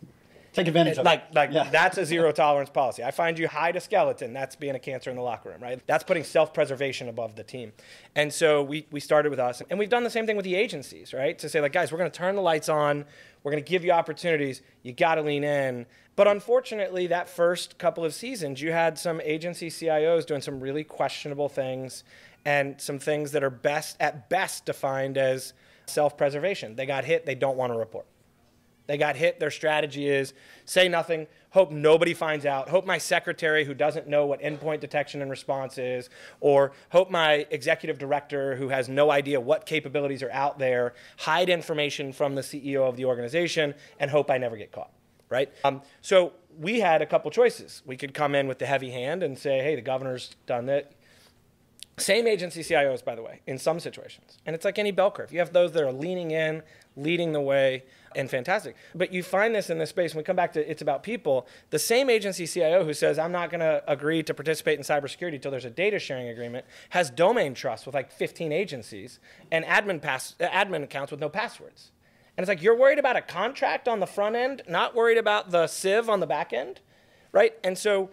Take advantage of like it. Yeah. That's a zero tolerance policy. I find you hide a skeleton, that's being a cancer in the locker room, right? That's putting self-preservation above the team. And so we started with us, and we've done the same thing with the agencies, right? To say, like, guys, we're going to turn the lights on, we're going to give you opportunities, you got to lean in. But unfortunately, that first couple of seasons, you had some agency CIOs doing some really questionable things, and some things that are at best defined as self-preservation. They got hit, they don't want to report. They got hit, their strategy is say nothing, hope nobody finds out, hope my secretary who doesn't know what endpoint detection and response is, or hope my executive director who has no idea what capabilities are out there, hide information from the CEO of the organization, and hope I never get caught, right? So we had a couple choices. We could come in with the heavy hand and say, hey, the governor's done that. Same agency CIOs, by the way, in some situations. And it's like any bell curve. You have those that are leaning in, leading the way, and fantastic. But you find this in this space, when we come back to it's about people, the same agency CIO who says, I'm not going to agree to participate in cybersecurity until there's a data sharing agreement, has domain trust with like 15 agencies and admin accounts with no passwords. And it's like, you're worried about a contract on the front end, not worried about the sieve on the back end, right? And so,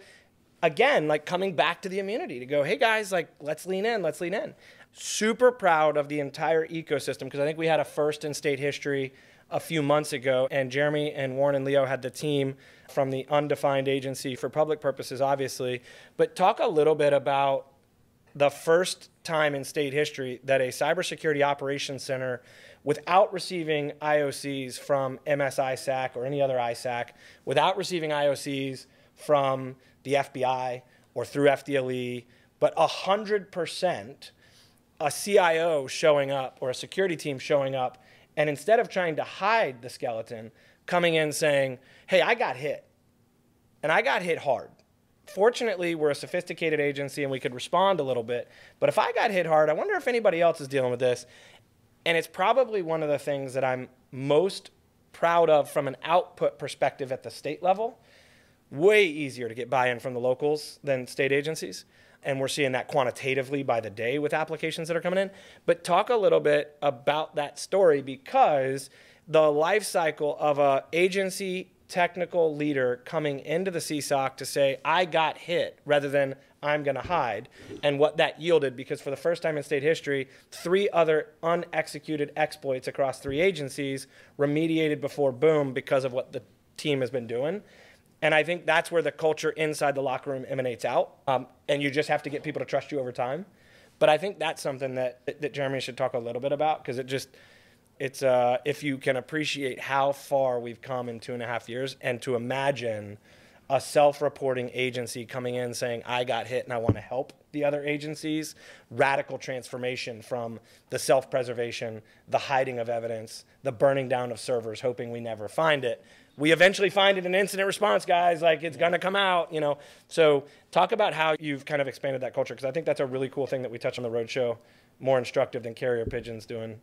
again, like coming back to the immunity to go, hey guys, like let's lean in, let's lean in. Super proud of the entire ecosystem, because I think we had a first in state history a few months ago, and Jeremy and Warren and Leo had the team from the undefined agency for public purposes, obviously. But talk a little bit about the first time in state history that a cybersecurity operations center, without receiving IOCs from MSISAC or any other ISAC, without receiving IOCs from the FBI or through FDLE, but 100% a CIO showing up or a security team showing up, and instead of trying to hide the skeleton, coming in saying, hey, I got hit, and I got hit hard. Fortunately, we're a sophisticated agency and we could respond a little bit, but if I got hit hard, I wonder if anybody else is dealing with this. And it's probably one of the things that I'm most proud of from an output perspective at the state level. Way easier to get buy-in from the locals than state agencies. And we're seeing that quantitatively by the day with applications that are coming in. But talk a little bit about that story, because the life cycle of an agency technical leader coming into the CSOC to say, I got hit, rather than I'm going to hide, and what that yielded, because for the first time in state history, 3 other unexecuted exploits across 3 agencies remediated before boom because of what the team has been doing. And I think that's where the culture inside the locker room emanates out. And you just have to get people to trust you over time. But I think that's something that Jeremy should talk a little bit about, because it's if you can appreciate how far we've come in 2.5 years, and to imagine a self-reporting agency coming in saying, I got hit and I want to help the other agencies, radical transformation from the self-preservation, the hiding of evidence, the burning down of servers, hoping we never find it. We eventually find it in incident response, guys, like it's going to come out, you know. So talk about how you've kind of expanded that culture, because I think that's a really cool thing that we touch on the roadshow, more instructive than carrier pigeons doing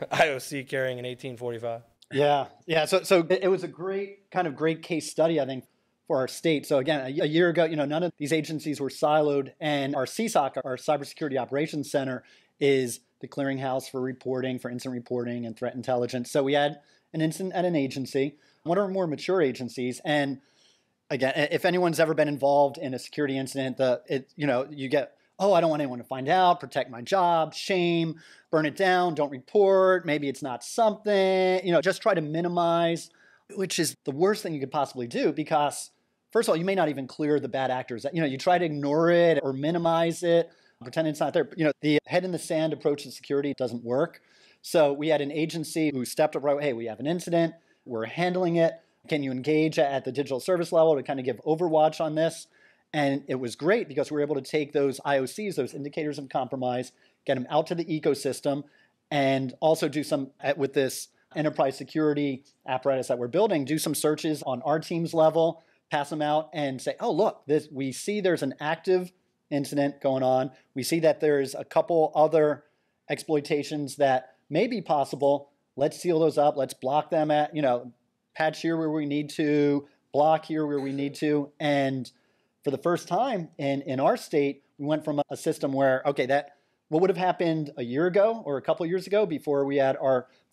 IOC carrying an 1845. Yeah. So it was a great case study, I think, for our state. So again, a year ago, none of these agencies were siloed, and our CSOC, our Cybersecurity Operations Center, is the clearinghouse for reporting, for incident reporting and threat intelligence. So we had an incident at an agency, one of our more mature agencies, and again, if anyone's ever been involved in a security incident, you get, oh, I don't want anyone to find out, protect my job, shame, burn it down, don't report, maybe it's not something, just try to minimize, which is the worst thing you could possibly do, because first of all, you may not even clear the bad actors. You try to ignore it or minimize it, pretend it's not there. The head in the sand approach to security doesn't work. So we had an agency who stepped up right away. Hey, we have an incident. We're handling it. Can you engage at the digital service level to kind of give overwatch on this? And it was great, because we were able to take those IOCs, those indicators of compromise, get them out to the ecosystem, and also do some, with this enterprise security apparatus that we're building, do some searches on our team's level, pass them out and say, oh, look, we see there's an active incident going on. We see that there's a couple other exploitations that may be possible. Let's seal those up. Let's block them at, patch here where we need to, block here where we need to. And for the first time in our state, we went from a system where, okay, what would have happened a year ago or a couple years ago, before we had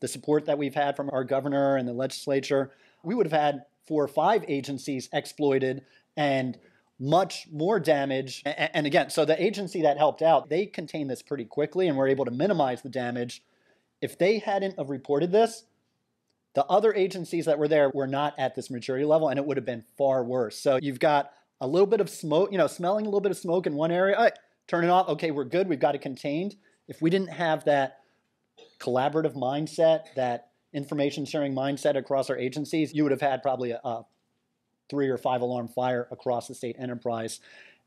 the support that we've had from our governor and the legislature, we would have had 4 or 5 agencies exploited and much more damage. And again, so the agency that helped out, they contained this pretty quickly and were able to minimize the damage. If they hadn't have reported this, the other agencies that were there were not at this maturity level, and it would have been far worse. So you've got a little bit of smoke, smelling a little bit of smoke in one area. All right, turn it off. Okay, we're good. We've got it contained. If we didn't have that collaborative mindset, that information sharing mindset across our agencies, you would have had probably a 3 or 5 alarm fire across the state enterprise.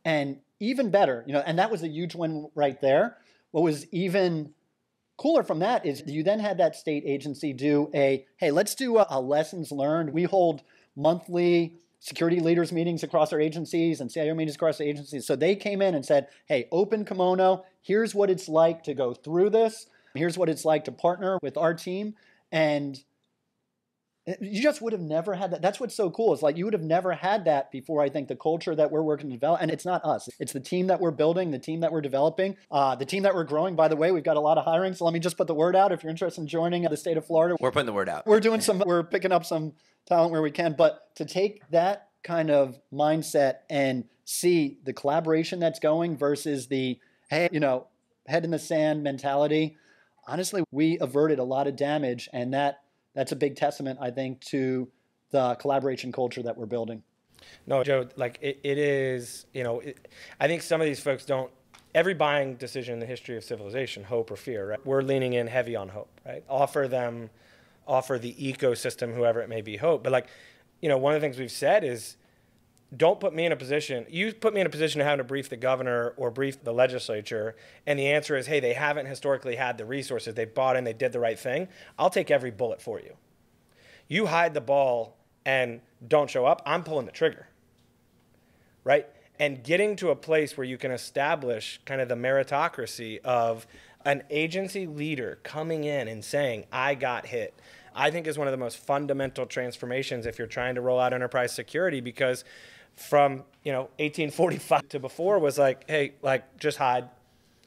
And even better, and that was a huge one right there. What was even cooler from that is you then had that state agency do hey, let's do a lessons learned. We hold monthly security leaders meetings across our agencies and CIO meetings across the agencies. So they came in and said, hey, open kimono, here's what it's like to go through this. Here's what it's like to partner with our team. And you just would have never had that. That's what's so cool. It's like you would have never had that before. I think the culture that we're working to develop, and it's not us. It's the team that we're building, the team that we're developing, the team that we're growing. By the way, we've got a lot of hiring. So let me just put the word out. If you're interested in joining the state of Florida, We're putting the word out. We're picking up some talent where we can. But to take that kind of mindset and see the collaboration that's going versus the, hey, head in the sand mentality, honestly, we averted a lot of damage, and that's a big testament, I think, to the collaboration culture that we're building. No, Joe, like it is, I think some of these folks don't, every buying decision in the history of civilization, hope or fear, right? We're leaning in heavy on hope, right? Offer the ecosystem, whoever it may be, hope. But one of the things we've said is, don't put me in a position, you put me in a position of having to brief the governor or brief the legislature, and the answer is, hey, they haven't historically had the resources, they bought in, they did the right thing. I'll take every bullet for you. You hide the ball and don't show up, I'm pulling the trigger, right? And getting to a place where you can establish kind of the meritocracy of an agency leader coming in and saying, I got hit, I think is one of the most fundamental transformations if you're trying to roll out enterprise security, because from 1845 to before was like, hey, just hide.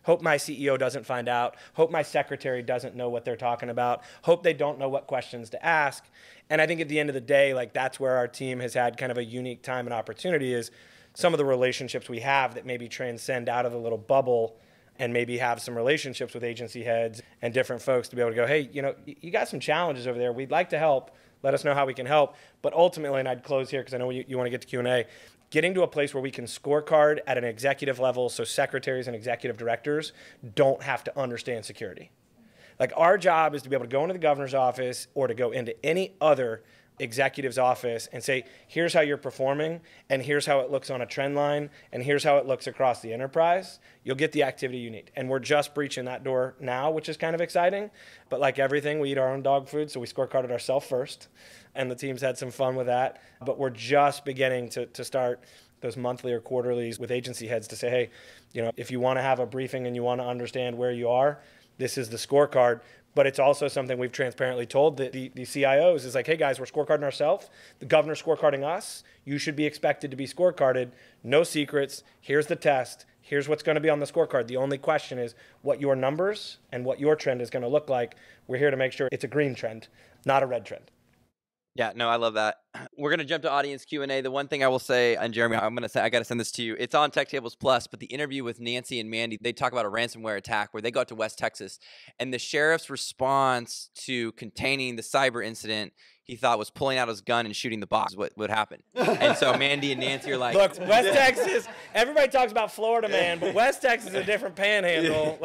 Hope my CEO doesn't find out. Hope my secretary doesn't know what they're talking about. Hope they don't know what questions to ask. And I think at the end of the day, that's where our team has had kind of a unique time and opportunity, is some of the relationships we have that maybe transcend out of the little bubble and maybe have some relationships with agency heads and different folks to be able to go, hey, you got some challenges over there. We'd like to help. Let us know how we can help. But ultimately, and I'd close here because I know you want to get to Q&A, getting to a place where we can scorecard at an executive level so secretaries and executive directors don't have to understand security. Our job is to be able to go into the governor's office or to go into any other executive's office and say, here's how you're performing, and here's how it looks on a trend line, and here's how it looks across the enterprise. You'll get the activity you need. And we're just breaching that door now, which is kind of exciting. But like everything, we eat our own dog food, so we scorecarded ourselves first, and the team's had some fun with that. But we're just beginning to start those monthly or quarterlies with agency heads to say, hey, if you want to have a briefing and you want to understand where you are, this is the scorecard. But it's also something we've transparently told the CIOs is like, hey guys, we're scorecarding ourselves. The governor's scorecarding us. You should be expected to be scorecarded. No secrets. Here's the test. Here's what's going to be on the scorecard. The only question is what your numbers and what your trend is going to look like. We're here to make sure it's a green trend, not a red trend. Yeah, no, I love that. We're going to jump to audience Q&A. The one thing I will say, and Jeremy, I'm going to say, I got to send this to you. It's on TechTables Plus, but the interview with Nancy and Mandy, they talk about a ransomware attack where they go out to West Texas, and the sheriff's response to containing the cyber incident, he thought was pulling out his gun and shooting the box. What happened? And so Mandy and Nancy are like, look, West Texas, everybody talks about Florida, man, but West Texas is a different panhandle.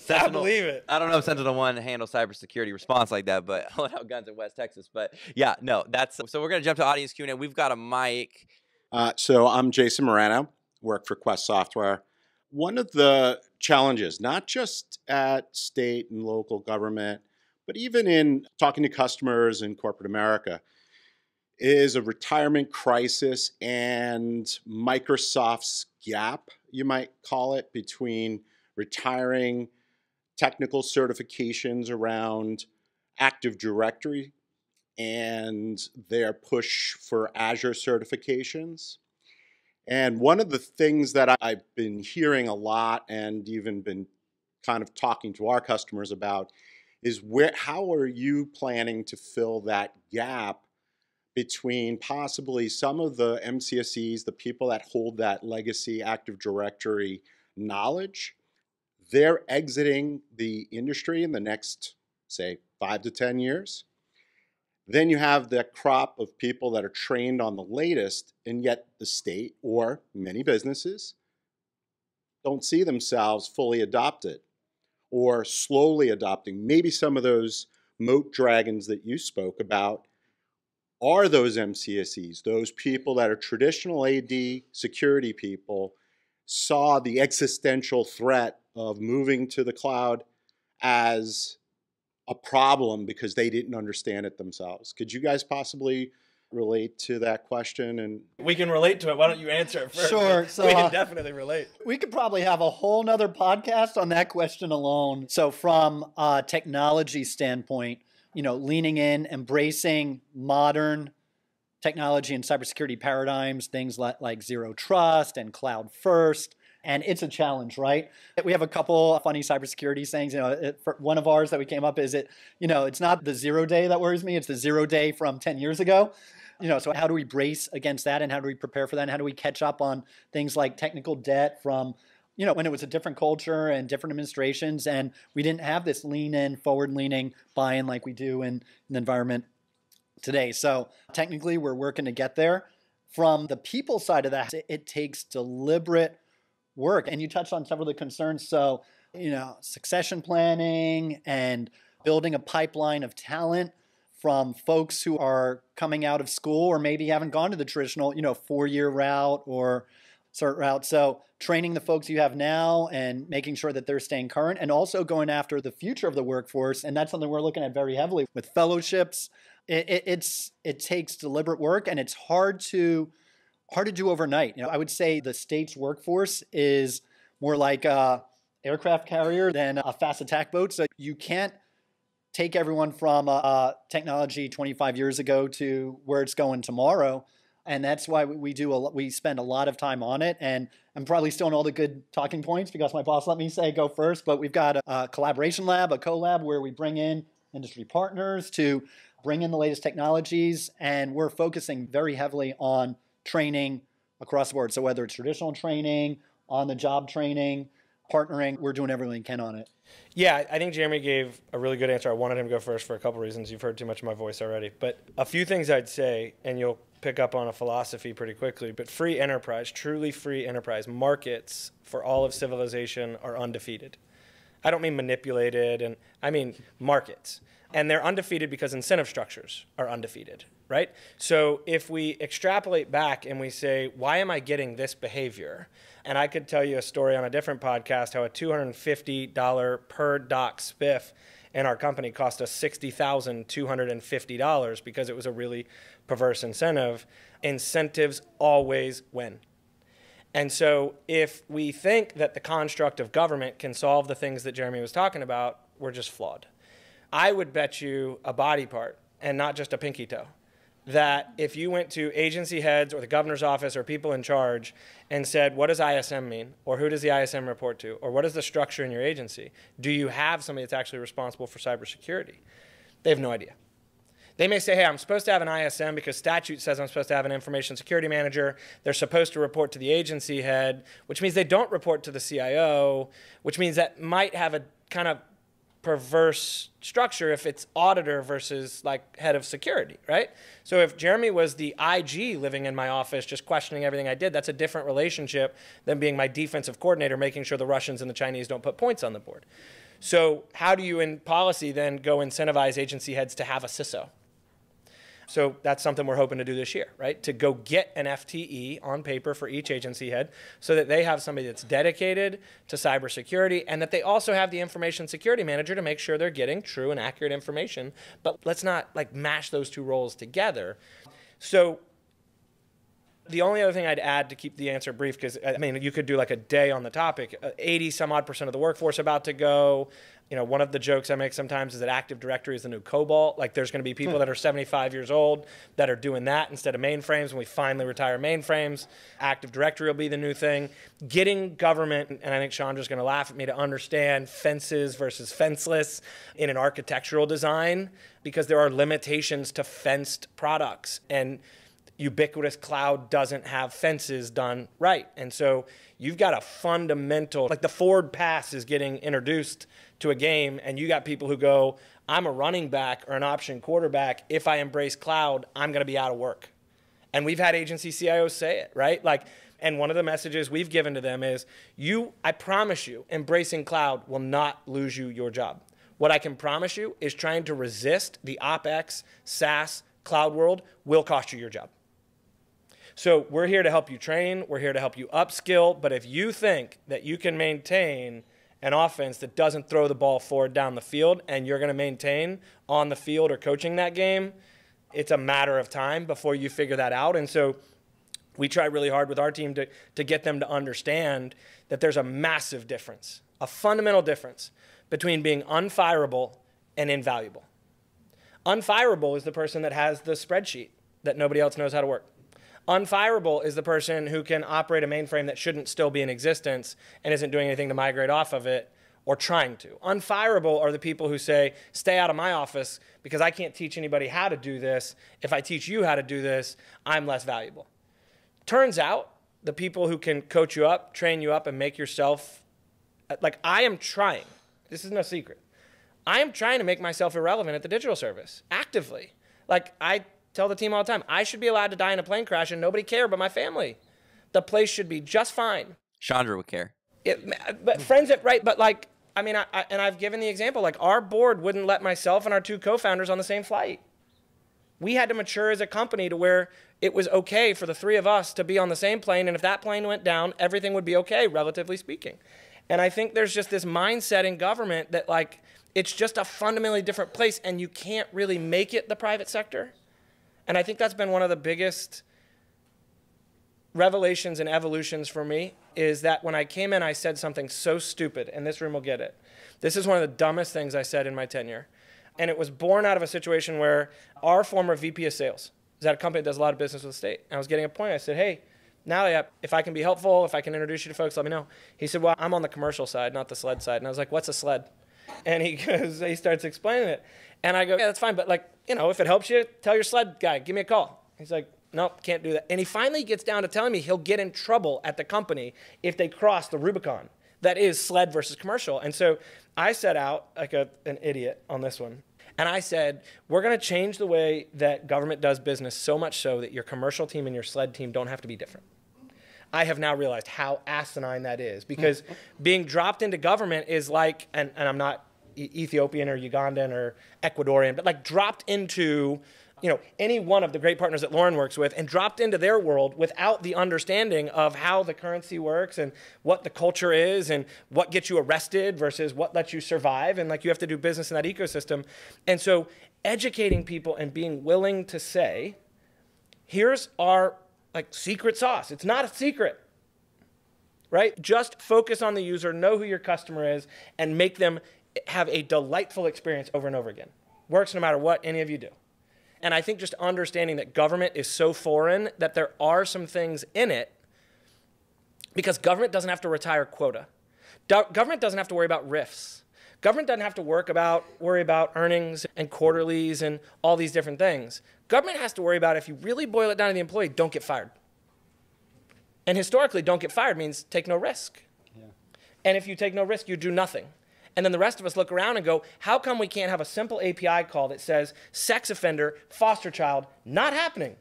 I believe it. I don't know if SentinelOne handles cybersecurity response like that, but pulling out guns in West Texas. But yeah, no, so we're going to jump to audience Q&A. We've got a mic. So I'm Jason Moreno, work for Quest Software. One of the challenges, not just at state and local government, but even in talking to customers in corporate America, is a retirement crisis and Microsoft's gap, you might call it, between retiring technical certifications around Active Directory and their push for Azure certifications. And one of the things that I've been hearing a lot and even been kind of talking to our customers about is how are you planning to fill that gap between possibly some of the MCSEs, the people that hold that legacy Active Directory knowledge. They're exiting the industry in the next, say, 5 to 10 years. Then you have the crop of people that are trained on the latest, and yet the state or many businesses don't see themselves fully adopted or slowly adopting. Maybe some of those Moat Dragons that you spoke about are those MCSEs, those people that are traditional AD security people, saw the existential threat of moving to the cloud as a problem because they didn't understand it themselves. Could you guys possibly relate to that question? And We can relate to it. Why don't you answer it first? Sure. So, we can definitely relate. We could probably have a whole nother podcast on that question alone. So from a technology standpoint, leaning in, embracing modern technology and cybersecurity paradigms, things like zero trust and cloud first. And it's a challenge, right? We have a couple funny cybersecurity sayings. For one of ours that we came up is it's not the 0 day that worries me. It's the 0 day from 10 years ago. So how do we brace against that, and how do we prepare for that, and how do we catch up on things like technical debt from when it was a different culture and different administrations, and we didn't have this lean in, forward leaning buy-in like we do in the environment today. So technically we're working to get there. From the people side of that, it takes deliberate work. And you touched on several of the concerns. So, succession planning and building a pipeline of talent from folks who are coming out of school or maybe haven't gone to the traditional, 4-year route or cert route. So training the folks you have now and making sure that they're staying current, and also going after the future of the workforce. And that's something we're looking at very heavily with fellowships. It takes deliberate work, and it's hard to do overnight. I would say the state's workforce is more like a aircraft carrier than a fast attack boat. So you can't take everyone from technology 25 years ago to where it's going tomorrow. And that's why we spend a lot of time on it. And I'm probably still on all the good talking points because my boss let me say go first. But we've got a collaboration lab, a collab, where we bring in industry partners to bring in the latest technologies. And we're focusing very heavily on training across the board. So whether it's traditional training, on-the-job training, partnering, we're doing everything we can on it. Yeah, I think Jeremy gave a really good answer. I wanted him to go first for a couple reasons. You've heard too much of my voice already. But a few things I'd say, and you'll pick up on a philosophy pretty quickly, but free enterprise, truly free enterprise, markets for all of civilization are undefeated. I don't mean manipulated, and I mean markets. And they're undefeated because incentive structures are undefeated, right? So if we extrapolate back and we say, why am I getting this behavior? And I could tell you a story on a different podcast how a $250 per doc spiff in our company cost us $60,250 because it was a really perverse incentive. Incentives always win. And so if we think that the construct of government can solve the things that Jeremy was talking about, we're just flawed. I would bet you a body part, and not just a pinky toe, that if you went to agency heads or the governor's office or people in charge and said, what does ISM mean? Or who does the ISM report to? Or what is the structure in your agency? Do you have somebody that's actually responsible for cybersecurity? They have no idea. They may say, hey, I'm supposed to have an ISM because statute says I'm supposed to have an information security manager. They're supposed to report to the agency head, which means they don't report to the CIO, which means that might have a kind of perverse structure if it's auditor versus like head of security, right? So if Jeremy was the IG living in my office just questioning everything I did, that's a different relationship than being my defensive coordinator making sure the Russians and the Chinese don't put points on the board. So how do you in policy then go incentivize agency heads to have a CISO? So that's something we're hoping to do this year, right? To go get an FTE on paper for each agency head so that they have somebody that's dedicated to cybersecurity and that they also have the information security manager to make sure they're getting true and accurate information. But let's not like mash those two roles together. So The only other thing I'd add to keep the answer brief, because I mean, you could do like a day on the topic, 80 some odd % of the workforce about to go. You know, one of the jokes I make sometimes is that Active Directory is the new COBOL. Like there's going to be people that are 75 years old that are doing that instead of mainframes. When we finally retire mainframes, Active Directory will be the new thing. Getting government, and I think Chandra's going to laugh at me, to understand fences versus fenceless in an architectural design, because there are limitations to fenced products. And ubiquitous cloud doesn't have fences done right. And so you've got a fundamental, like the forward pass is getting introduced to a game, and you got people who go, I'm a running back or an option quarterback. If I embrace cloud, I'm going to be out of work. And we've had agency CIOs say it, right? Like, and one of the messages we've given to them is, I promise you, embracing cloud will not lose you your job. What I can promise you is trying to resist the OpEx, SaaS, cloud world will cost you your job. So we're here to help you train. We're here to help you upskill. But if you think that you can maintain an offense that doesn't throw the ball forward down the field, and you're going to maintain on the field or coaching that game, it's a matter of time before you figure that out. And so we try really hard with our team to get them to understand that there's a massive difference, a fundamental difference between being unfireable and invaluable. Unfireable is the person that has the spreadsheet that nobody else knows how to work. Unfireable is the person who can operate a mainframe that shouldn't still be in existence and isn't doing anything to migrate off of it or trying to. Unfireable are the people who say, stay out of my office because I can't teach anybody how to do this. If I teach you how to do this, I'm less valuable. Turns out the people who can coach you up, train you up, and make yourself, like I am trying, this is no secret, I am trying to make myself irrelevant at the digital service, actively. Like I tell the team all the time, I should be allowed to die in a plane crash and nobody care but my family. The place should be just fine. Chandra would care. But friends, right? But like, I mean, and I've given the example, like our board wouldn't let myself and our 2 co-founders on the same flight. We had to mature as a company to where it was okay for the 3 of us to be on the same plane, and if that plane went down, everything would be okay, relatively speaking. And I think there's just this mindset in government that like, it's just a fundamentally different place, and you can't really make it the private sector. And I think that's been one of the biggest revelations and evolutions for me, is that when I came in, I said something so stupid, and this room will get it. This is one of the dumbest things I said in my tenure. And it was born out of a situation where our former VP of sales is at a company that does a lot of business with the state. And I was getting a point. I said, hey, Nalia, if I can be helpful, if I can introduce you to folks, let me know. He said, well, I'm on the commercial side, not the sled side. And I was like, what's a sled? And he starts explaining it. And I go, yeah, that's fine. But like, you know, if it helps you, tell your sled guy, give me a call. He's like, nope, can't do that. And he finally gets down to telling me he'll get in trouble at the company if they cross the Rubicon. That is sled versus commercial. And so I set out like an idiot on this one. And I said, we're going to change the way that government does business so much so that your commercial team and your sled team don't have to be different. I have now realized how asinine that is, because being dropped into government is like, and I'm not Ethiopian or Ugandan or Ecuadorian, but like dropped into, you know, any one of the great partners that Lauren works with and dropped into their world without the understanding of how the currency works and what the culture is and what gets you arrested versus what lets you survive. And like you have to do business in that ecosystem. And so educating people and being willing to say, here's our like secret sauce. It's not a secret, right? Just focus on the user, know who your customer is, and make them have a delightful experience over and over again. Works no matter what any of you do. And I think just understanding that government is so foreign that there are some things in it, because government doesn't have to retire quota. Government doesn't have to worry about RIFs. Government doesn't have to worry about earnings and quarterlies and all these different things. Government has to worry about, if you really boil it down to the employee, don't get fired. And historically, don't get fired means take no risk. Yeah. And if you take no risk, you do nothing. And then the rest of us look around and go, how come we can't have a simple API call that says sex offender, foster child, not happening?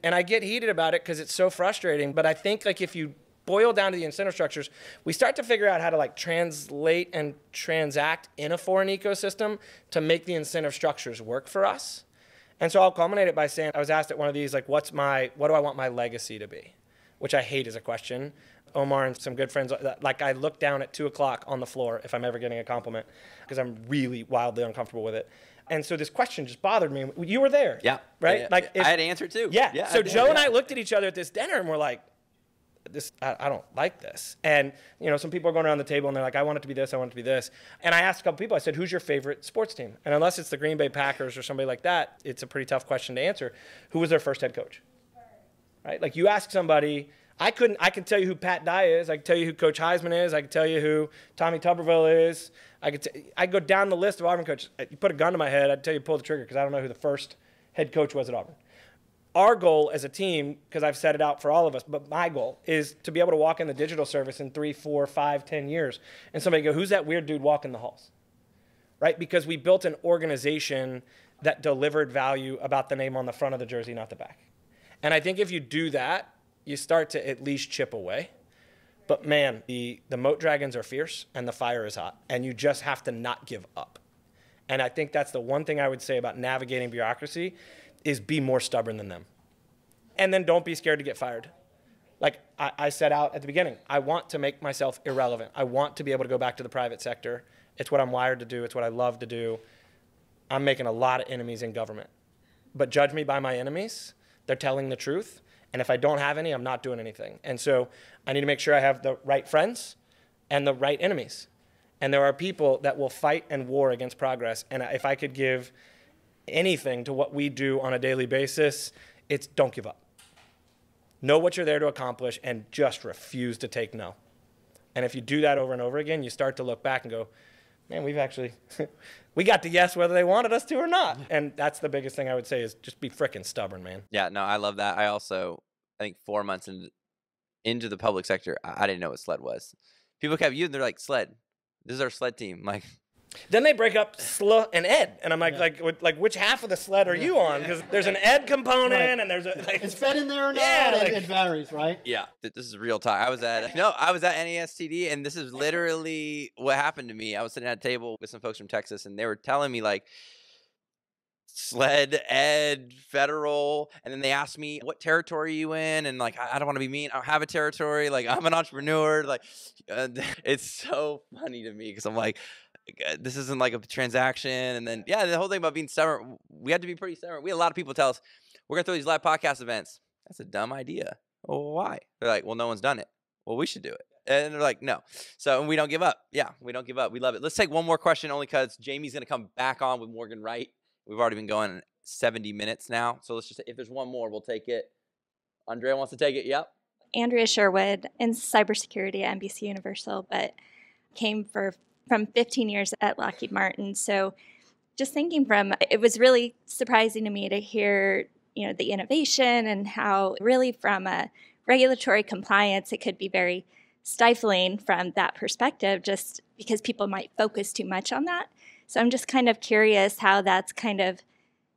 And I get heated about it because it's so frustrating. But I think like if you boil down to the incentive structures, we start to figure out how to like translate and transact in a foreign ecosystem to make the incentive structures work for us. And so I'll culminate it by saying, I was asked at one of these, like, what do I want my legacy to be? which I hate as a question. Omar and some good friends, like I look down at 2 o'clock on the floor if I'm ever getting a compliment because I'm really wildly uncomfortable with it. And so this question just bothered me. You were there. Yeah. Right? Yeah. Like I had to answer too. Yeah. So Joe and I looked at each other at this dinner and we're like, I don't like this. And, some people are going around the table and they're like, I want it to be this, I want it to be this. And I asked a couple people, I said, who's your favorite sports team? And unless it's the Green Bay Packers or somebody like that, it's a pretty tough question to answer. Who was their first head coach? Right? Like you ask somebody, I can tell you who Pat Dye is. I can tell you who Coach Heisman is. I can tell you who Tommy Tuberville is. I go down the list of Auburn coaches. You put a gun to my head, I'd tell you pull the trigger because I don't know who the first head coach was at Auburn. Our goal as a team, because I've set it out for all of us, but my goal is to be able to walk in the digital service in 3, 4, 5, 10 years and somebody go, who's that weird dude walking the halls? Right? Because we built an organization that delivered value about the name on the front of the jersey, not the back. And I think if you do that, you start to at least chip away. But man, the Moat Dragons are fierce and the fire is hot. And you just have to not give up. And I think that's the one thing I would say about navigating bureaucracy is be more stubborn than them. And then don't be scared to get fired. Like I set out at the beginning, I want to make myself irrelevant. I want to be able to go back to the private sector. It's what I'm wired to do. It's what I love to do. I'm making a lot of enemies in government. But judge me by my enemies. They're telling the truth. And if I don't have any, I'm not doing anything. And so I need to make sure I have the right friends and the right enemies. And there are people that will fight and war against progress. And if I could give anything to what we do on a daily basis, it's don't give up. Know what you're there to accomplish and just refuse to take no. And if you do that over and over again, you start to look back and go, man, we've actually, we got the yes whether they wanted us to or not. And that's the biggest thing I would say is just be frickin' stubborn, man. Yeah, no, I love that. I think 4 months into the public sector, I didn't know what SLED was. People kept using, they're like, SLED, this is our SLED team. Like, then they break up SL and ED, and I'm like, which half of the SLED are you on? Because there's an ED component, and there's a it's fed in there or not. Yeah, it varies, right? Yeah, this is real talk. I was at NASTD, and this is literally what happened to me. I was sitting at a table with some folks from Texas, and they were telling me like SLED, ED, federal, and then they asked me, what territory are you in? And like, I don't want to be mean. I don't have a territory. Like, I'm an entrepreneur. Like, it's so funny to me because I'm like, this isn't like a transaction. And then, yeah, the whole thing about being stubborn, we had to be pretty stubborn. We had a lot of people tell us, we're going to throw these live podcast events. That's a dumb idea. Well, why? They're like, well, no one's done it. Well, we should do it. And they're like, no. So, and we don't give up. Yeah, we don't give up. We love it. Let's take one more question only because Jamie's going to come back on with Morgan Wright. We've already been going 70 minutes now. So let's just, if there's one more, we'll take it. Andrea wants to take it. Yep. Andrea Sherwood in cybersecurity at NBC Universal, but came from 15 years at Lockheed Martin. So just thinking it was really surprising to me to hear, the innovation and how really from a regulatory compliance, it could be very stifling from that perspective, just because people might focus too much on that. So I'm just kind of curious how that's kind of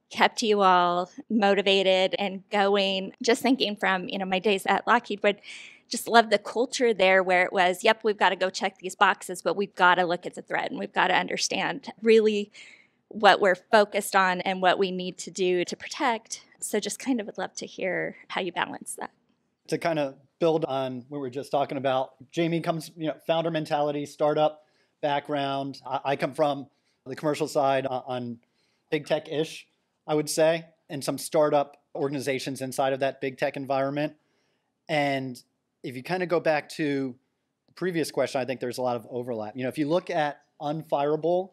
kept you all motivated and going. Just thinking from, my days at Lockheed, but just love the culture there where it was, yep, we've got to go check these boxes, but we've got to look at the threat and we've got to understand really what we're focused on and what we need to do to protect. So just kind of would love to hear how you balance that. To kind of build on what we were just talking about, Jamie comes, founder mentality, startup background. I come from the commercial side on big tech-ish, I would say, and some startup organizations inside of that big tech environment. And if you kind of go back to the previous question, I think there's a lot of overlap. If you look at unfireable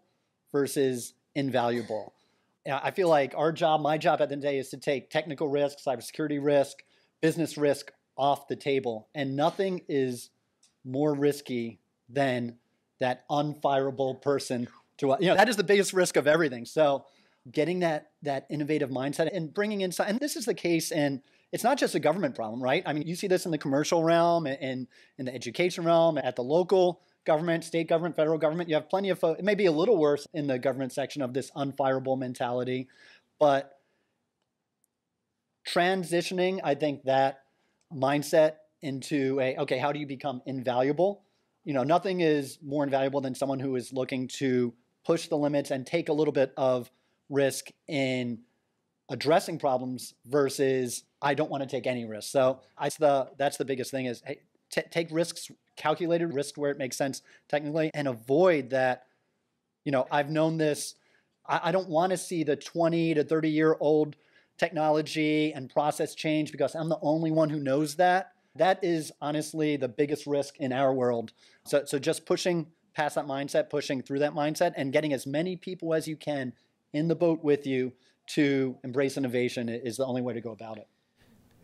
versus invaluable, I feel like my job at the end of the day is to take technical risk, cybersecurity risk, business risk off the table. And nothing is more risky than that unfireable person. That is the biggest risk of everything. So getting that innovative mindset and bringing in, and this is the case, and it's not just a government problem, right? I mean, you see this in the commercial realm, in the education realm, at the local government, state government, federal government. You have plenty of folks. It may be a little worse in the government section of this unfireable mentality, but transitioning, I think, that mindset into okay, how do you become invaluable? Nothing is more invaluable than someone who is looking to push the limits and take a little bit of risk in addressing problems versus I don't want to take any risks. So that's the biggest thing is, hey, take risks, calculated risk where it makes sense technically, and avoid that. I've known this. I don't want to see the 20 to 30-year-old technology and process change because I'm the only one who knows that. That is honestly the biggest risk in our world. So just pushing past that mindset, pushing through that mindset, and getting as many people as you can in the boat with you to embrace innovation is the only way to go about it.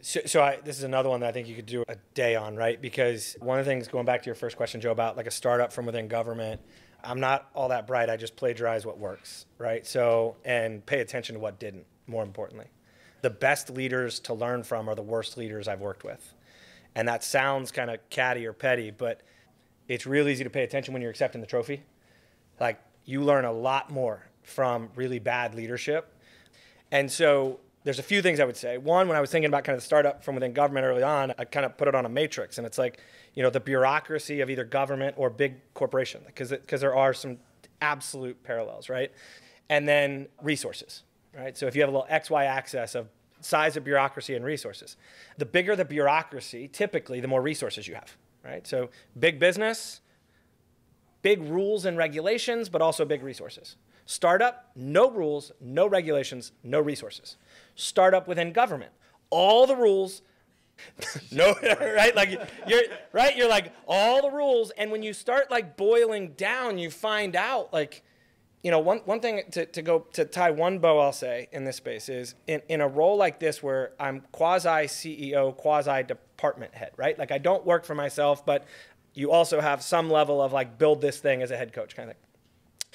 So this is another one that I think you could do a day on, right? Because one of the things, going back to your first question, Joe, about like a startup from within government, I'm not all that bright. I just plagiarize what works, right? So, and pay attention to what didn't, more importantly. The best leaders to learn from are the worst leaders I've worked with. And that sounds kind of catty or petty, but it's real easy to pay attention when you're accepting the trophy. Like, you learn a lot more from really bad leadership. And so there's a few things I would say. One, when I was thinking about kind of the startup from within government early on, I kind of put it on a matrix. And it's like, the bureaucracy of either government or big corporation, because there are some absolute parallels, right? And then resources, right? So if you have a little XY axis of size of bureaucracy and resources, the bigger the bureaucracy, typically the more resources you have, right? So big business, big rules and regulations, but also big resources. Startup, no rules, no regulations, no resources. Startup within government, all the rules, no, right? Like you're like all the rules, and when you start like boiling down, you find out like, one thing to tie one bow I'll say in this space is in a role like this where I'm quasi CEO, quasi department head, right? Like I don't work for myself, but you also have some level of like build this thing as a head coach kind of thing.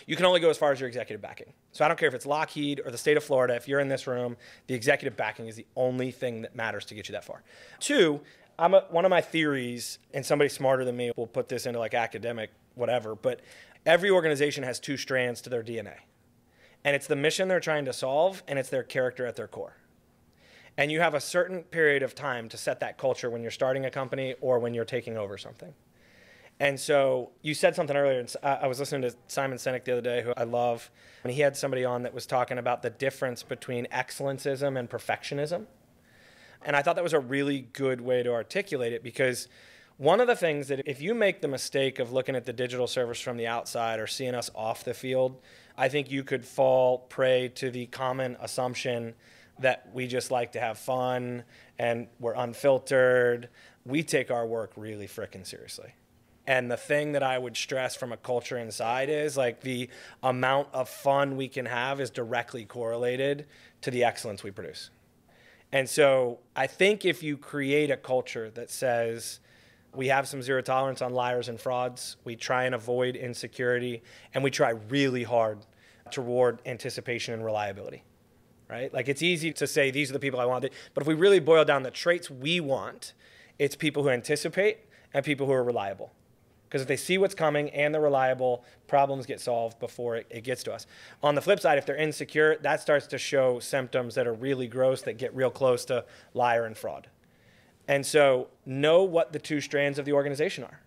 You can only go as far as your executive backing. So I don't care if it's Lockheed or the state of Florida. If you're in this room, the executive backing is the only thing that matters to get you that far. Two, one of my theories, and somebody smarter than me will put this into like academic whatever, but every organization has two strands to their DNA. And it's the mission they're trying to solve, and it's their character at their core. And you have a certain period of time to set that culture when you're starting a company or when you're taking over something. And so you said something earlier. I was listening to Simon Sinek the other day, who I love, and he had somebody on that was talking about the difference between excellencism and perfectionism. And I thought that was a really good way to articulate it, because one of the things that if you make the mistake of looking at the digital service from the outside or seeing us off the field, I think you could fall prey to the common assumption that we just like to have fun and we're unfiltered. We take our work really frickin' seriously. And the thing that I would stress from a culture inside is like the amount of fun we can have is directly correlated to the excellence we produce. And so I think if you create a culture that says we have some zero tolerance on liars and frauds, we try and avoid insecurity, and we try really hard to reward anticipation and reliability, right? Like it's easy to say these are the people I want, but if we really boil down the traits we want, it's people who anticipate and people who are reliable. Because if they see what's coming and they're reliable, problems get solved before it gets to us. On the flip side, if they're insecure, that starts to show symptoms that are really gross that get real close to liar and fraud. And so know what the two strands of the organization are.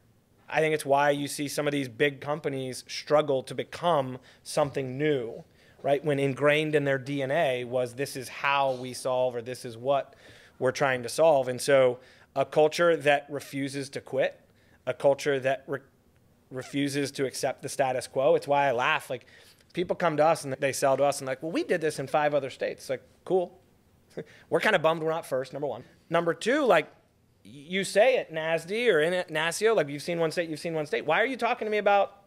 I think it's why you see some of these big companies struggle to become something new, right? When ingrained in their DNA was this is how we solve, or this is what we're trying to solve. And so a culture that refuses to quit, a culture that refuses to accept the status quo. It's why I laugh. Like, people come to us and they sell to us and like, well, we did this in 5 other states. Like, cool. We're kind of bummed we're not first, number one. Number two, like, you say at NASD or in NASIO, like, you've seen one state. Why are you talking to me about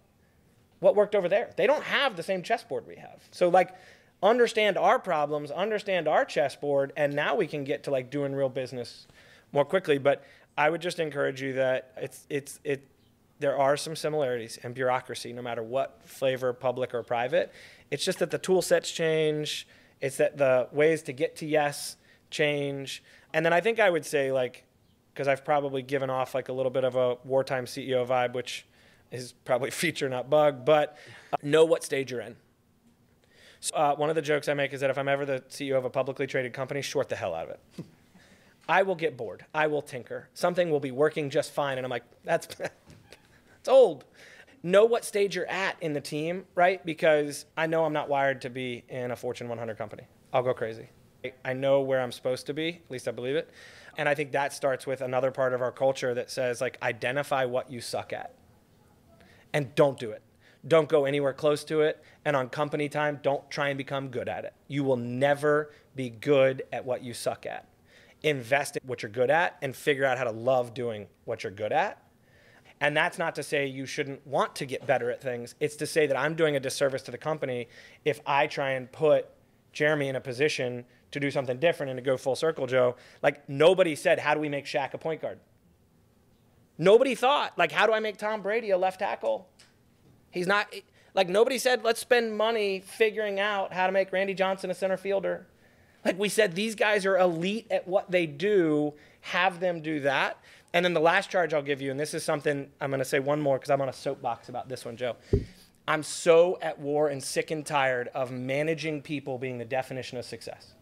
what worked over there? They don't have the same chessboard we have. So, like, understand our problems, understand our chessboard, and now we can get to, like, doing real business more quickly. But I would just encourage you that there are some similarities in bureaucracy, no matter what flavor, public or private. It's just that the tool sets change. It's that the ways to get to yes change. And then I think I would say, like, because I've probably given off like a little bit of a wartime CEO vibe, which is probably feature, not bug, but know what stage you're in. So, one of the jokes I make is that if I'm ever the CEO of a publicly traded company, short the hell out of it. I will get bored. I will tinker. Something will be working just fine. And I'm like, it's old. Know what stage you're at in the team, right? Because I know I'm not wired to be in a Fortune 100 company. I'll go crazy. I know where I'm supposed to be, at least I believe it. And I think that starts with another part of our culture that says, like, identify what you suck at and don't do it. Don't go anywhere close to it. And on company time, don't try and become good at it. You will never be good at what you suck at. Invest in what you're good at and figure out how to love doing what you're good at. And that's not to say you shouldn't want to get better at things. It's to say that I'm doing a disservice to the company if I try and put Jeremy in a position to do something different and to go full circle, Joe. Like, nobody said, how do we make Shaq a point guard? Nobody thought, like, how do I make Tom Brady a left tackle? He's not, like, nobody said, let's spend money figuring out how to make Randy Johnson a center fielder. Like, we said, these guys are elite at what they do, have them do that. And then the last charge I'll give you, and this is something, I'm going to say one more because I'm on a soapbox about this one, Joe. I'm so at war and sick and tired of managing people being the definition of success.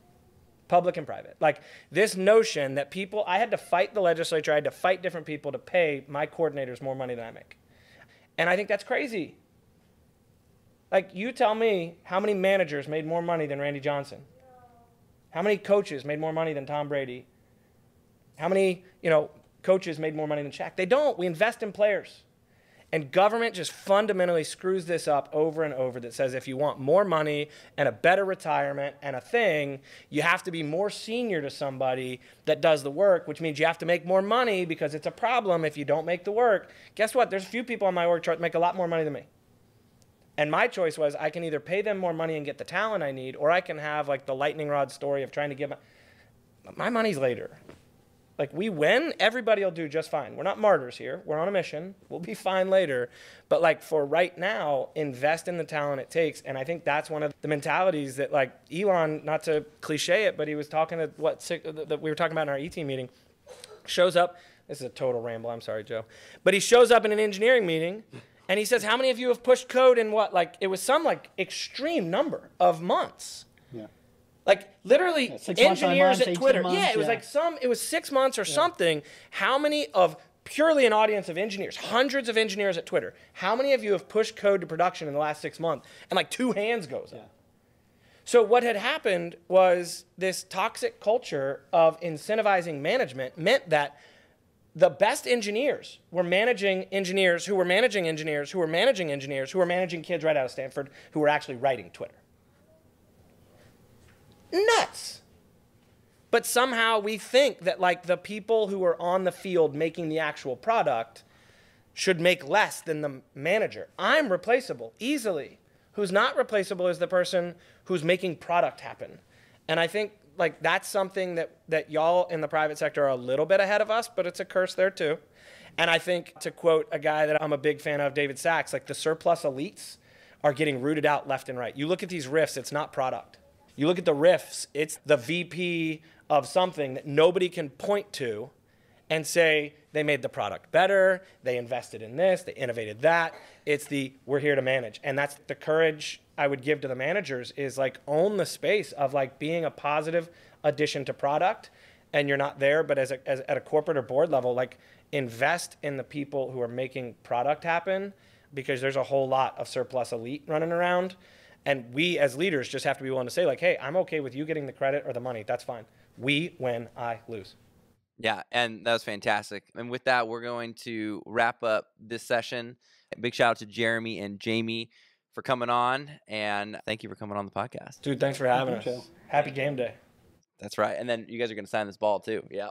Public and private. Like, this notion that people, I had to fight the legislature, I had to fight different people to pay my coordinators more money than I make. And I think that's crazy. Like, you tell me how many managers made more money than Randy Johnson? How many coaches made more money than Tom Brady? How many, coaches made more money than Shaq? They don't. We invest in players. And government just fundamentally screws this up over and over, that says if you want more money and a better retirement and a thing, you have to be more senior to somebody that does the work, which means you have to make more money because it's a problem if you don't make the work. Guess what? There's a few people on my org chart that make a lot more money than me. And my choice was, I can either pay them more money and get the talent I need, or I can have like the lightning rod story of trying to get my money's later. Like, we win, everybody will do just fine. We're not martyrs here. We're on a mission. We'll be fine later. But, like, for right now, invest in the talent it takes. And I think that's one of the mentalities that, like, Elon, not to cliche it, but he was talking to that we were talking about in our E-team meeting, shows up. This is a total ramble. I'm sorry, Joe. But he shows up in an engineering meeting, and he says, how many of you have pushed code in what? Like, it was some, like, extreme number of months. Yeah. Like, literally, engineers at Twitter. Yeah, it was like it was 6 months or something. How many of, purely an audience of engineers, hundreds of engineers at Twitter, how many of you have pushed code to production in the last 6 months? And like 2 hands goes up. So what had happened was this toxic culture of incentivizing management meant that the best engineers were managing engineers who were managing engineers who were managing engineers who were managing kids right out of Stanford who were actually writing Twitter. Nuts. But somehow we think that, like, the people who are on the field making the actual product should make less than the manager. I'm replaceable easily. Who's not replaceable is the person who's making product happen. And I think, like, that's something that y'all in the private sector are a little bit ahead of us, but it's a curse there too. And I think, to quote a guy that I'm a big fan of, David Sachs, like, the surplus elites are getting rooted out left and right. You look at these riffs, it's not product. You look at the riffs, it's the VP of something that nobody can point to and say they made the product better, they invested in this, they innovated that. It's we're here to manage. And that's the courage I would give to the managers, is like, own the space of like being a positive addition to product. And you're not there, but at a corporate or board level, like, invest in the people who are making product happen, because there's a whole lot of surplus elite running around. And we as leaders just have to be willing to say, like, hey, I'm okay with you getting the credit or the money. That's fine. We win, I lose. Yeah, and that was fantastic. And with that, we're going to wrap up this session. A big shout out to Jeremy and Jamie for coming on, and thank you for coming on the podcast. Dude, thanks for having us. Happy game day. That's right. And then you guys are going to sign this ball too. Yeah.